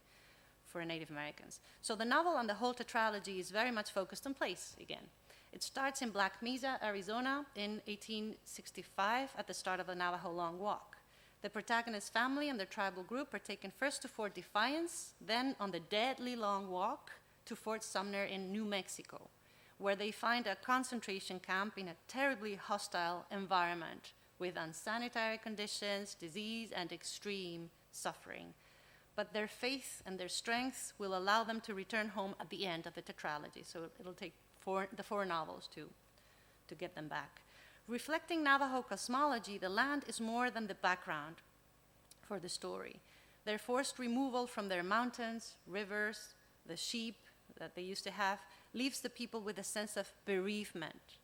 for Native Americans. So the novel and the whole tetralogy is very much focused on place again. It starts in Black Mesa, Arizona in 1865 at the start of the Navajo Long Walk. The protagonist's family and their tribal group are taken first to Fort Defiance, then on the deadly Long Walk to Fort Sumner in New Mexico, where they find a concentration camp in a terribly hostile environment with unsanitary conditions, disease, and extreme suffering. But their faith and their strength will allow them to return home at the end of the tetralogy. So it'll take the four novels to get them back. Reflecting Navajo cosmology, the land is more than the background for the story. Their forced removal from their mountains, rivers, the sheep that they used to have, leaves the people with a sense of bereavement,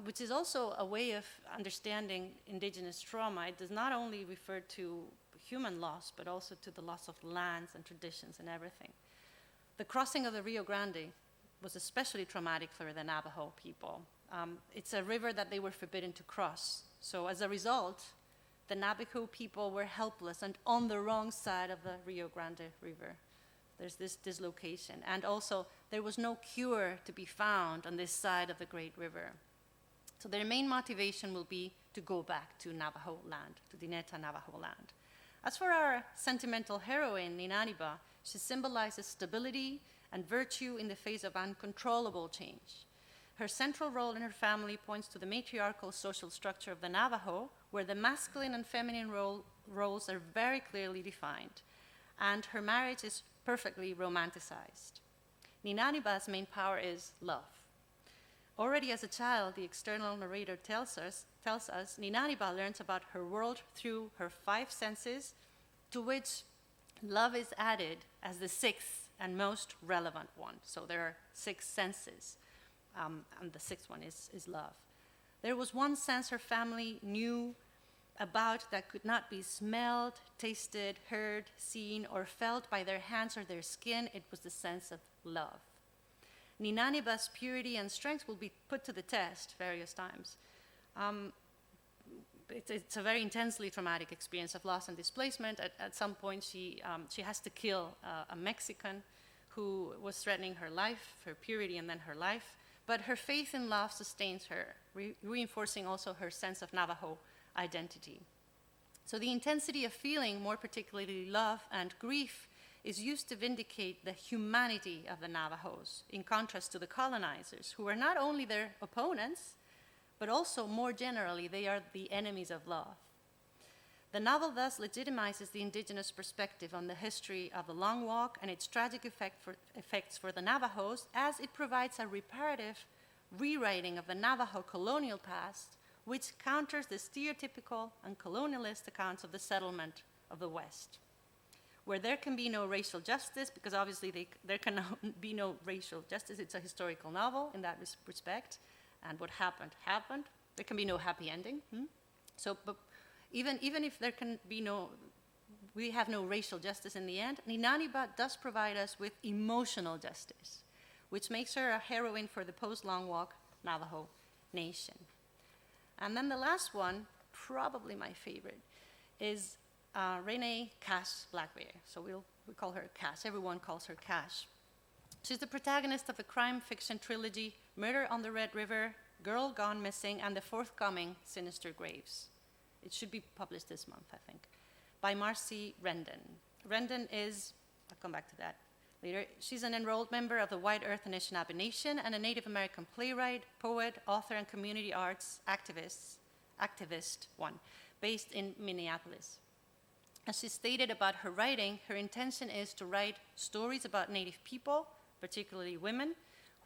which is also a way of understanding indigenous trauma. It does not only refer to human loss, but also to the loss of lands and traditions and everything. The crossing of the Rio Grande was especially traumatic for the Navajo people. It's a river that they were forbidden to cross. So as a result, the Navajo people were helpless and on the wrong side of the Rio Grande River. There's this dislocation. And also, there was no cure to be found on this side of the Great River. So their main motivation will be to go back to Navajo land, to the Neta Navajo land. As for our sentimental heroine, Ninaniba, she symbolizes stability and virtue in the face of uncontrollable change. Her central role in her family points to the matriarchal social structure of the Navajo, where the masculine and feminine roles are very clearly defined, and her marriage is perfectly romanticized. Ninaniba's main power is love. Already as a child, the external narrator tells us Ninaniba learns about her world through her five senses, to which love is added as the sixth and most relevant one. So there are six senses, and the sixth one is love. There was one sense her family knew about that could not be smelled, tasted, heard, seen, or felt by their hands or their skin. It was the sense of love. Ninaniba's purity and strength will be put to the test various times. It's a very intensely traumatic experience of loss and displacement. At some point, she has to kill a Mexican who was threatening her life, her purity, and then her life. But her faith in love sustains her, reinforcing also her sense of Navajo identity. So the intensity of feeling, more particularly love and grief, is used to vindicate the humanity of the Navajos, in contrast to the colonizers, who are not only their opponents, but also, more generally, they are the enemies of love. The novel thus legitimizes the indigenous perspective on the history of the Long Walk and its tragic effects for the Navajos, as it provides a reparative rewriting of the Navajo colonial past, which counters the stereotypical and colonialist accounts of the settlement of the West, where there can be no racial justice, because obviously there can be no racial justice. It's a historical novel in that respect, and what happened, happened. There can be no happy ending. So, but even if there can be we have no racial justice in the end, Ninaniba does provide us with emotional justice, which makes her a heroine for the post-Long Walk Navajo nation. And then the last one, probably my favorite, is Renee Cash Blackbear. So we call her Cash. Everyone calls her Cash. She's the protagonist of the crime fiction trilogy Murder on the Red River, Girl Gone Missing, and the forthcoming Sinister Graves. It should be published this month, I think, by Marcy Rendon. Rendon is, I'll come back to that later, she's an enrolled member of the White Earth Anishinaabe Nation and a Native American playwright, poet, author, and community arts activist based in Minneapolis. As she stated about her writing, her intention is to write stories about Native people, particularly women,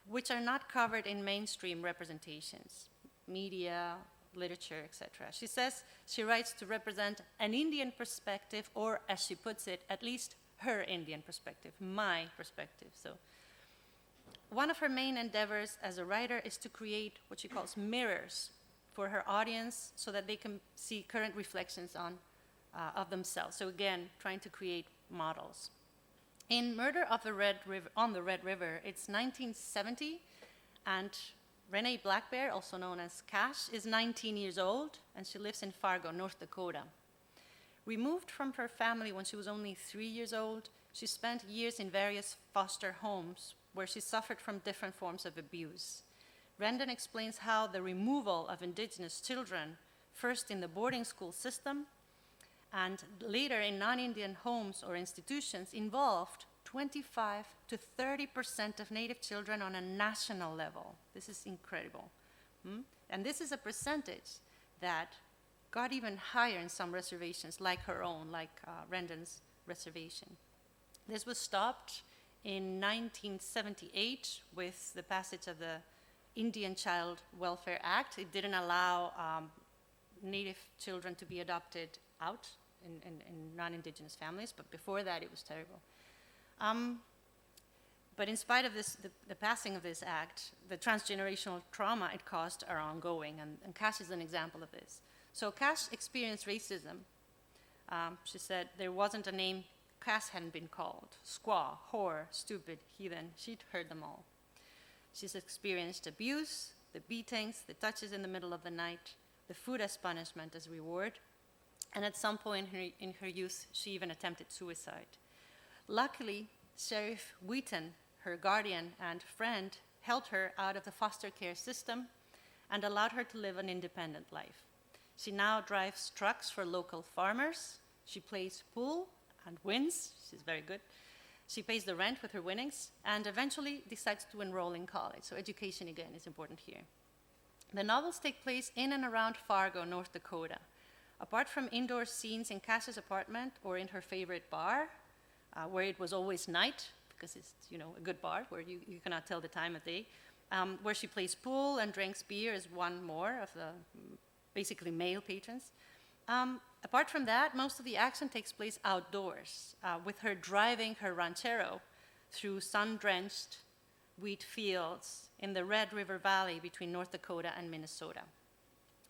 which are not covered in mainstream representations, media, literature, etc. She says she writes to represent an Indian perspective, or as she puts it, at least her Indian perspective, my perspective. So one of her main endeavors as a writer is to create what she calls mirrors for her audience so that they can see current reflections of themselves. So again, trying to create models. In Murder of the Red River, on the Red River, it's 1970, and Renee Blackbear, also known as Cash, is 19 years old, and she lives in Fargo, North Dakota. Removed from her family when she was only 3 years old, she spent years in various foster homes where she suffered from different forms of abuse. Rendon explains how the removal of Indigenous children, first in the boarding school system and later in non-Indian homes or institutions, involved 25 to 30% of Native children on a national level. This is incredible. And this is a percentage that got even higher in some reservations, like her own, like Rendon's reservation. This was stopped in 1978 with the passage of the Indian Child Welfare Act. It didn't allow Native children to be adopted out in non-Indigenous families, but before that it was terrible. But in spite of this, the passing of this act, the transgenerational trauma it caused are ongoing, and Cash is an example of this. So Cash experienced racism. She said there wasn't a name Cass hadn't been called. Squaw, whore, stupid, heathen. She'd heard them all. She's experienced abuse, the beatings, the touches in the middle of the night, the food as punishment, as reward, and at some point in her youth, she even attempted suicide. Luckily, Sheriff Wheaton, her guardian and friend, helped her out of the foster care system and allowed her to live an independent life. She now drives trucks for local farmers. She plays pool and wins. She's very good. She pays the rent with her winnings and eventually decides to enroll in college. So education, again, is important here. The novels take place in and around Fargo, North Dakota. Apart from indoor scenes in Cash's apartment or in her favorite bar, where it was always night, because it's a good bar where you cannot tell the time of day, where she plays pool and drinks beer as one more of the basically male patrons. Apart from that, most of the action takes place outdoors, with her driving her ranchero through sun-drenched wheat fields in the Red River Valley between North Dakota and Minnesota.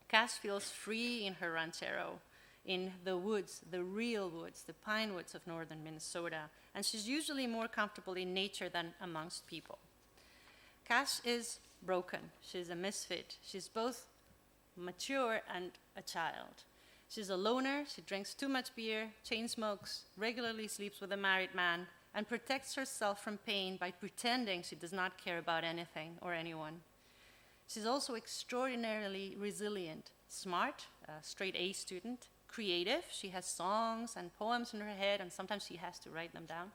Cash feels free in her ranchero, in the woods, the real woods, the pine woods of northern Minnesota, and she's usually more comfortable in nature than amongst people. Cash is broken. She's a misfit. She's both mature and a child. She's a loner. She drinks too much beer, chain smokes, regularly sleeps with a married man, and protects herself from pain by pretending she does not care about anything or anyone. She's also extraordinarily resilient, smart, a straight A student, creative. She has songs and poems in her head, and sometimes she has to write them down.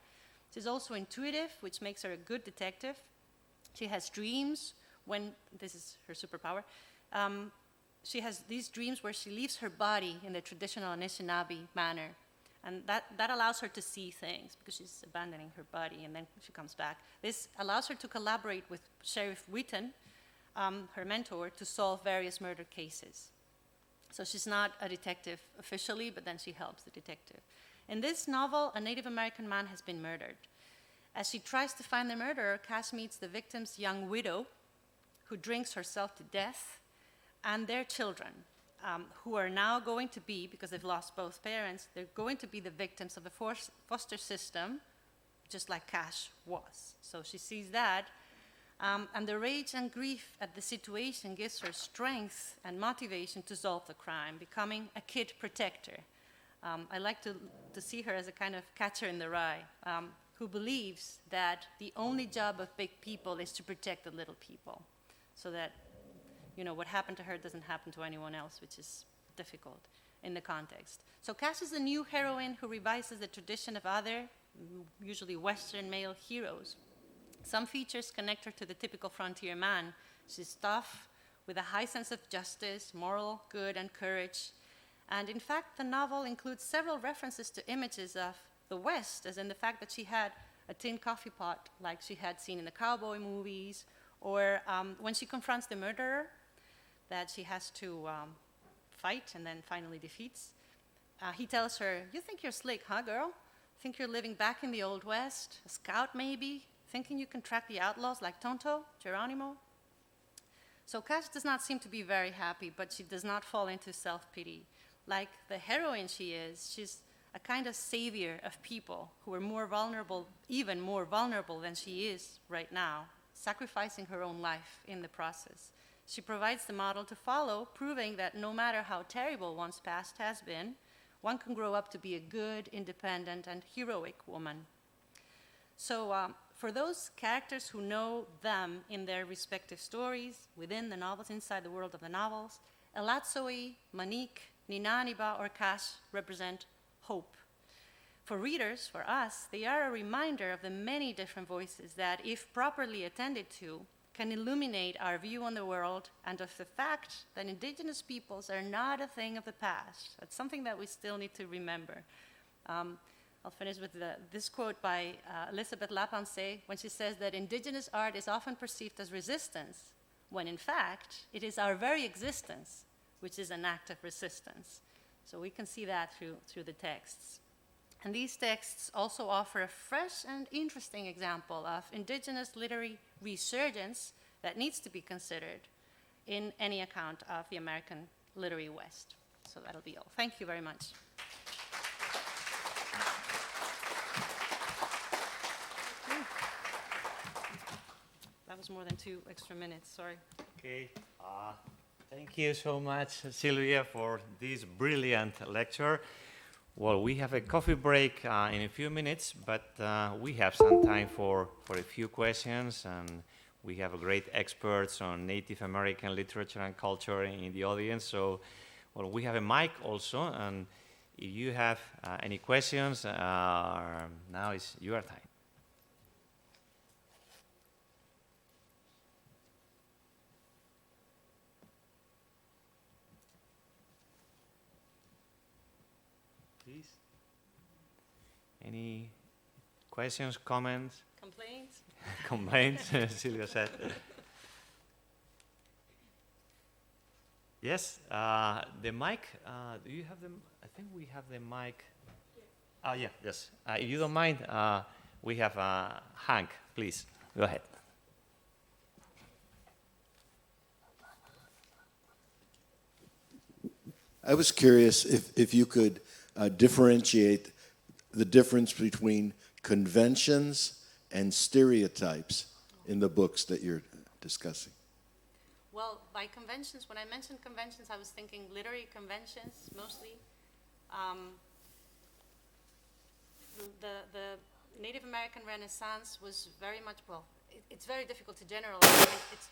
She's also intuitive, which makes her a good detective. She has dreams this is her superpower. She has these dreams where she leaves her body in the traditional Anishinaabe manner. And that allows her to see things because she's abandoning her body and then she comes back. This allows her to collaborate with Sheriff Wheaton, her mentor, to solve various murder cases. So she's not a detective officially, but then she helps the detective. In this novel, a Native American man has been murdered. As she tries to find the murderer, Cass meets the victim's young widow, who drinks herself to death, and their children, who are now going to be, because they've lost both parents, they're going to be the victims of the foster system, just like Cash was. So she sees that, and the rage and grief at the situation gives her strength and motivation to solve the crime, becoming a kid protector. I like to see her as a kind of catcher in the rye, who believes that the only job of big people is to protect the little people, so that what happened to her doesn't happen to anyone else, which is difficult in the context. So Cash is a new heroine who revises the tradition of other, usually Western male heroes. Some features connect her to the typical frontier man. She's tough, with a high sense of justice, moral good, and courage. And in fact, the novel includes several references to images of the West, as in the fact that she had a tin coffee pot like she had seen in the cowboy movies, or when she confronts the murderer that she has to fight and then finally defeats. He tells her, "You think you're slick, huh, girl? Think you're living back in the Old West? A scout, maybe? Thinking you can track the outlaws like Tonto, Geronimo?" So Cash does not seem to be very happy, but she does not fall into self-pity. Like the heroine she is, she's a kind of savior of people who are more vulnerable, even more vulnerable than she is right now, sacrificing her own life in the process. She provides the model to follow, proving that no matter how terrible one's past has been, one can grow up to be a good, independent, and heroic woman. So for those characters who know them in their respective stories, within the novels, inside the world of the novels, Elatsoi, Monique, Ninaniba, or Cash represent hope. For readers, for us, they are a reminder of the many different voices that, if properly attended to, can illuminate our view on the world and of the fact that Indigenous peoples are not a thing of the past. That's something that we still need to remember. I'll finish with this quote by Elizabeth Lapensee when she says that Indigenous art is often perceived as resistance, when in fact it is our very existence which is an act of resistance. So we can see that through the texts. And these texts also offer a fresh and interesting example of Indigenous literary resurgence that needs to be considered in any account of the American literary West. So that'll be all. Thank you very much. That was more than 2 extra minutes, sorry. Okay. Thank you so much, Silvia, for this brilliant lecture. Well, we have a coffee break in a few minutes, but we have some time for a few questions, and we have great experts on Native American literature and culture in the audience. So, well, we have a mic also, and if you have any questions, now is your time. Please. Any questions, comments? Complaints? Complaints, Silvia said. Yes, the mic, do you have them? I think we have the mic. Yeah, yes. If you don't mind, we have Hank, please, go ahead. I was curious if you could differentiate the difference between conventions and stereotypes in the books that you're discussing. Well, by conventions, when I mentioned conventions, I was thinking literary conventions mostly. The Native American Renaissance was very much, well, it's very difficult to generalize. It's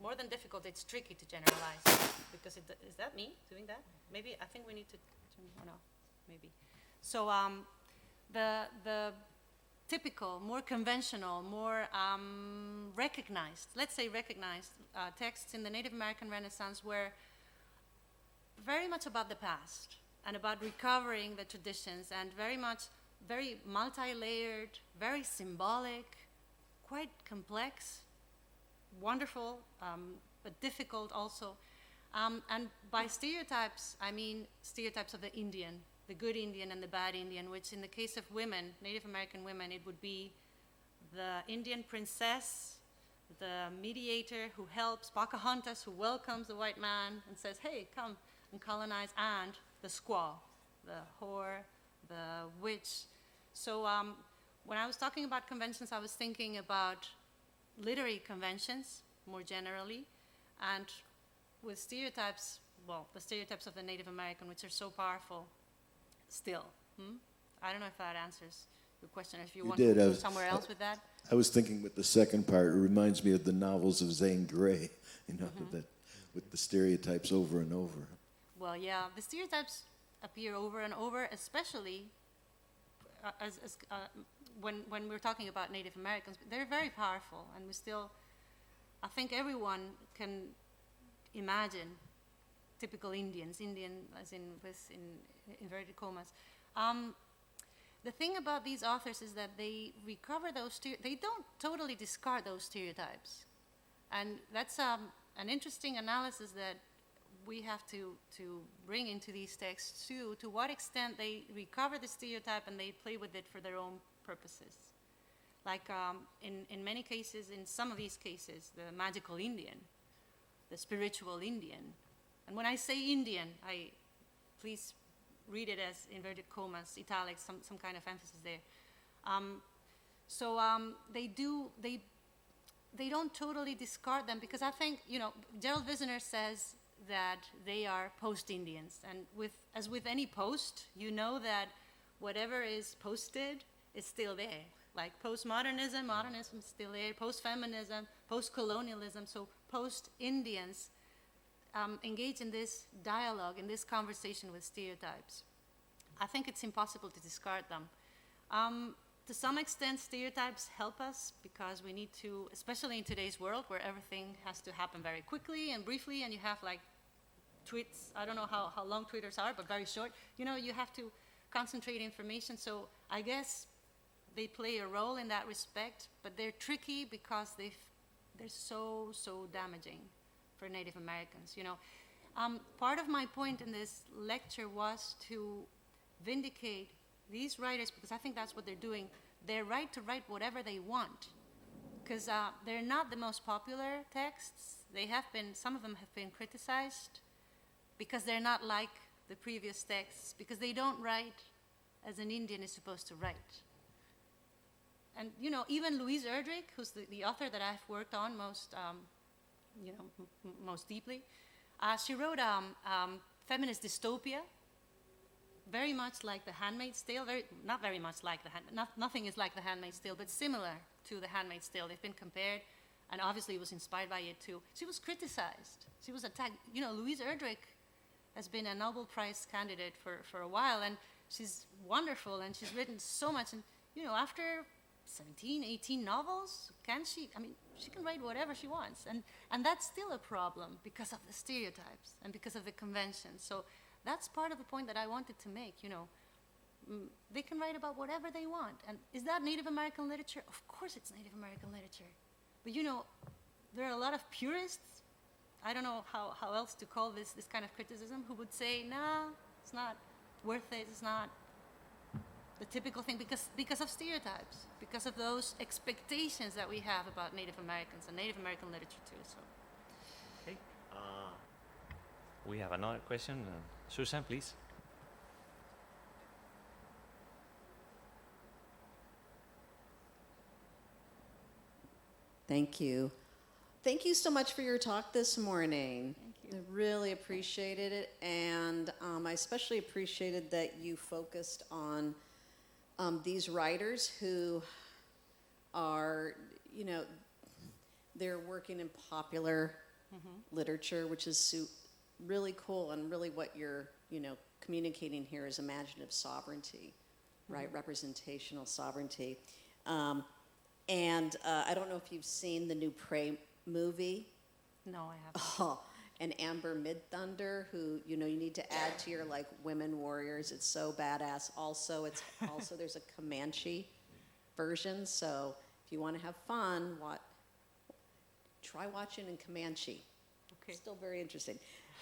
more than difficult, it's tricky to generalize. Because is that me doing that? Maybe, I think we need to turn one off, maybe. So the typical, more conventional, more recognized, let's say recognized texts in the Native American Renaissance were very much about the past and about recovering the traditions, and very multi-layered, very symbolic, quite complex, wonderful, but difficult also. And by stereotypes, I mean stereotypes of the Indian, the good Indian and the bad Indian, which in the case of women, Native American women, it would be the Indian princess, the mediator who helps, Pocahontas, who welcomes the white man and says, hey, come and colonize, and the squaw, the whore, the witch. So when I was talking about conventions, I was thinking about literary conventions more generally, and with stereotypes, well, the stereotypes of the Native American, which are so powerful still. I don't know if that answers your question, or if you want to go somewhere else with that. I was thinking with the second part, it reminds me of the novels of Zane Grey, that with the stereotypes over and over. Well, yeah, the stereotypes appear over and over, especially when we're talking about Native Americans. They're very powerful, and I think everyone can imagine typical Indians, Indian as in with inverted commas. The thing about these authors is that they recover those, they don't totally discard those stereotypes. And that's an interesting analysis that we have to bring into these texts too, to what extent they recover the stereotype and they play with it for their own purposes. Like in many cases, in some of these cases, the magical Indian, the spiritual Indian. And when I say Indian, please read it as inverted commas, italics, some kind of emphasis there. They don't totally discard them, because I think, Gerald Wisner says that they are post-Indians. And as with any post, you know that whatever is posted is still there. Like postmodernism, modernism is still there, post-feminism, post-colonialism, so post-Indians engage in this dialogue, in this conversation with stereotypes. I think it's impossible to discard them. To some extent, stereotypes help us because we need to, especially in today's world where everything has to happen very quickly and briefly, and you have like tweets, I don't know how long tweeters are, but very short. You have to concentrate information, so I guess they play a role in that respect, but they're tricky because they're so damaging for Native Americans. Part of my point in this lecture was to vindicate these writers, because I think that's what they're doing. Their right to write whatever they want, because they're not the most popular texts. Some of them have been criticized because they're not like the previous texts, because they don't write as an Indian is supposed to write. And even Louise Erdrich, who's the author that I've worked on most deeply, she wrote feminist dystopia, very much like The Handmaid's Tale. Not very much like nothing is like The Handmaid's Tale, but similar to The Handmaid's Tale. They've been compared, and obviously was inspired by it too. She was criticized. She was attacked. Louise Erdrich has been a Nobel Prize candidate for a while, and she's wonderful, and she's written so much. And after 17, 18 novels, she can write whatever she wants. And that's still a problem because of the stereotypes and because of the conventions. So that's part of the point that I wanted to make. They can write about whatever they want. And is that Native American literature? Of course it's Native American literature. But there are a lot of purists, I don't know how else to call this kind of criticism, who would say, nah, it's not worth it, it's not the typical thing, because of stereotypes, because of those expectations that we have about Native Americans and Native American literature too. So. Okay. We have another question. Susan, please. Thank you. Thank you so much for your talk this morning. Thank you. I really appreciated it, and I especially appreciated that you focused on these writers who are, they're working in popular literature, which is really cool, and really what you're, communicating here is imaginative sovereignty, right? Representational sovereignty. And I don't know if you've seen the new Prey movie. No, I haven't. Oh, and Amber Midthunder, who you need to add to your women warriors. It's so badass. Also, there's a Comanche version. So if you want to have fun, try watching in Comanche. Okay. Still very interesting.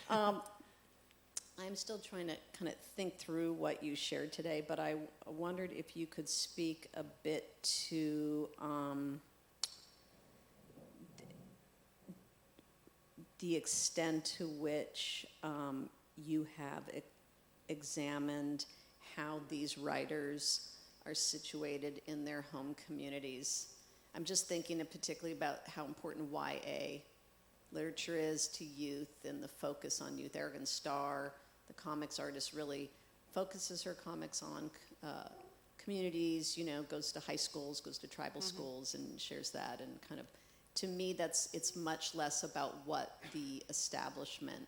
I'm still trying to kind of think through what you shared today, but I wondered if you could speak a bit to the extent to which you have examined how these writers are situated in their home communities. I'm just thinking particularly about how important YA literature is to youth and the focus on youth. Aragon Starr, the comics artist, really focuses her comics on communities, goes to high schools, goes to tribal schools and shares that, and kind of, to me, it's much less about what the establishment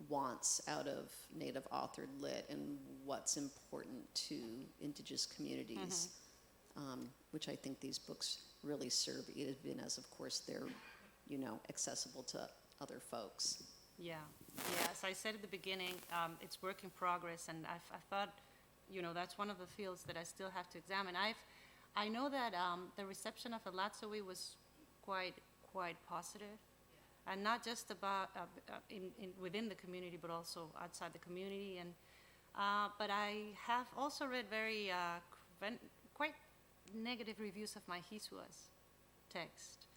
wants out of Native authored lit and what's important to Indigenous communities, which I think these books really serve, even as, of course, they're, accessible to other folks. Yeah, as I said at the beginning, it's work in progress, and I thought, that's one of the fields that I still have to examine. I know that the reception of Alatsowi was quite positive, and not just about within the community, but also outside the community. And but I have also read very quite negative reviews of my Hisua's text.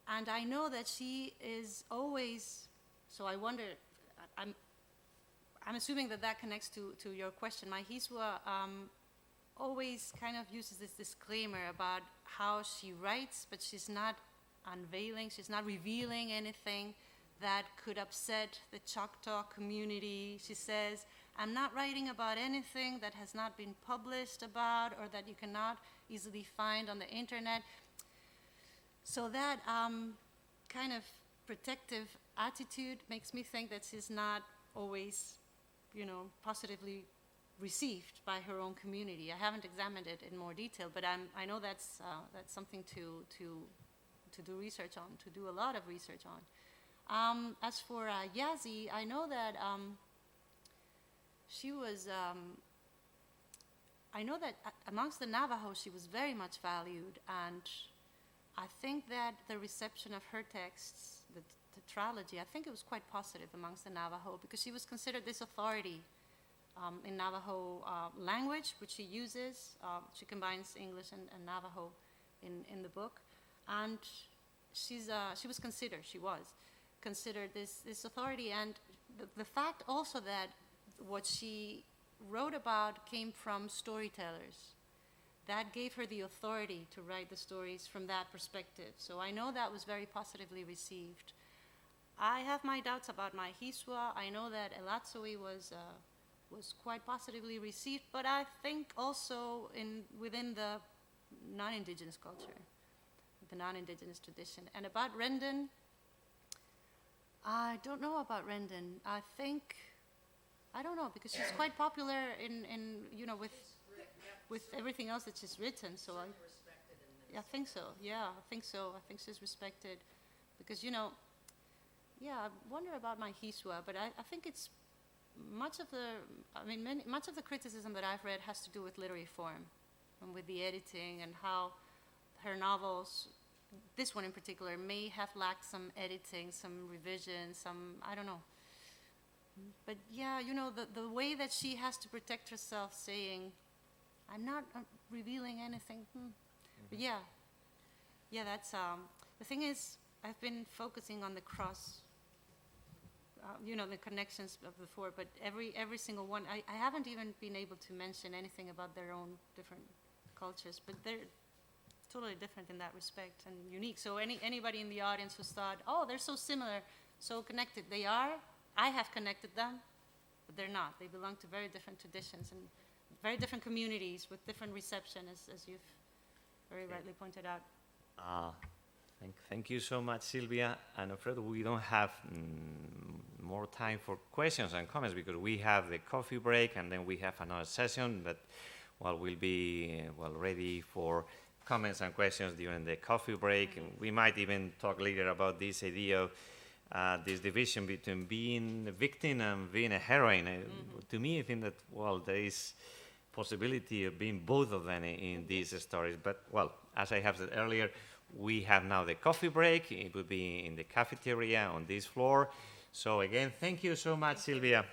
And I know that she is always, so I wonder, I'm assuming that that connects to your question. My Hiswa always kind of uses this disclaimer about how she writes, but she's not unveiling, she's not revealing anything that could upset the Choctaw community. She says, I'm not writing about anything that has not been published about or that you cannot easily find on the internet. So that kind of protective attitude makes me think that she's not always, positively received by her own community. I haven't examined it in more detail, but I know that's something to do research on, to do a lot of research on. As for Yazi, I know that she was, I know that amongst the Navajo she was very much valued, and I think that the reception of her texts, the tetralogy, I think it was quite positive amongst the Navajo, because she was considered this authority in Navajo language, which she uses. She combines English and Navajo in the book. And she was considered this authority. And the fact also that what she wrote about came from storytellers, that gave her the authority to write the stories from that perspective. So I know that was very positively received. I have my doubts about my Hiswa. I know that Elatsui was quite positively received, but I think also within the non-Indigenous culture, the non-Indigenous tradition. And about Rendon, I don't know about Rendon. I don't know, because she's quite popular with everything else that she's written. So I think so. Yeah, I think so. I think she's respected because, I wonder about my Hiswa, but I think it's much of the criticism that I've read has to do with literary form and with the editing and how her novels, this one in particular, may have lacked some editing, some revision, I don't know. But yeah, the way that she has to protect herself saying, I'm not revealing anything. But yeah, that's, the thing is, I've been focusing on the cross, the connections of the four, but every single one, I haven't even been able to mention anything about their own different cultures, but they're totally different in that respect and unique. So anybody in the audience who's thought, oh, they're so similar, so connected, they are. I have connected them, but they're not. They belong to very different traditions and very different communities with different reception, as you've very rightly pointed out. Thank you so much, Silvia. And I'm afraid we don't have more time for questions and comments because we have the coffee break and then we have another session, but we'll be ready for comments and questions during the coffee break. And we might even talk later about this idea of this division between being a victim and being a heroine. To me, I think that, there is possibility of being both of them in these stories. But, as I have said earlier, we have now the coffee break. It will be in the cafeteria on this floor. So again, thank you so much, Silvia.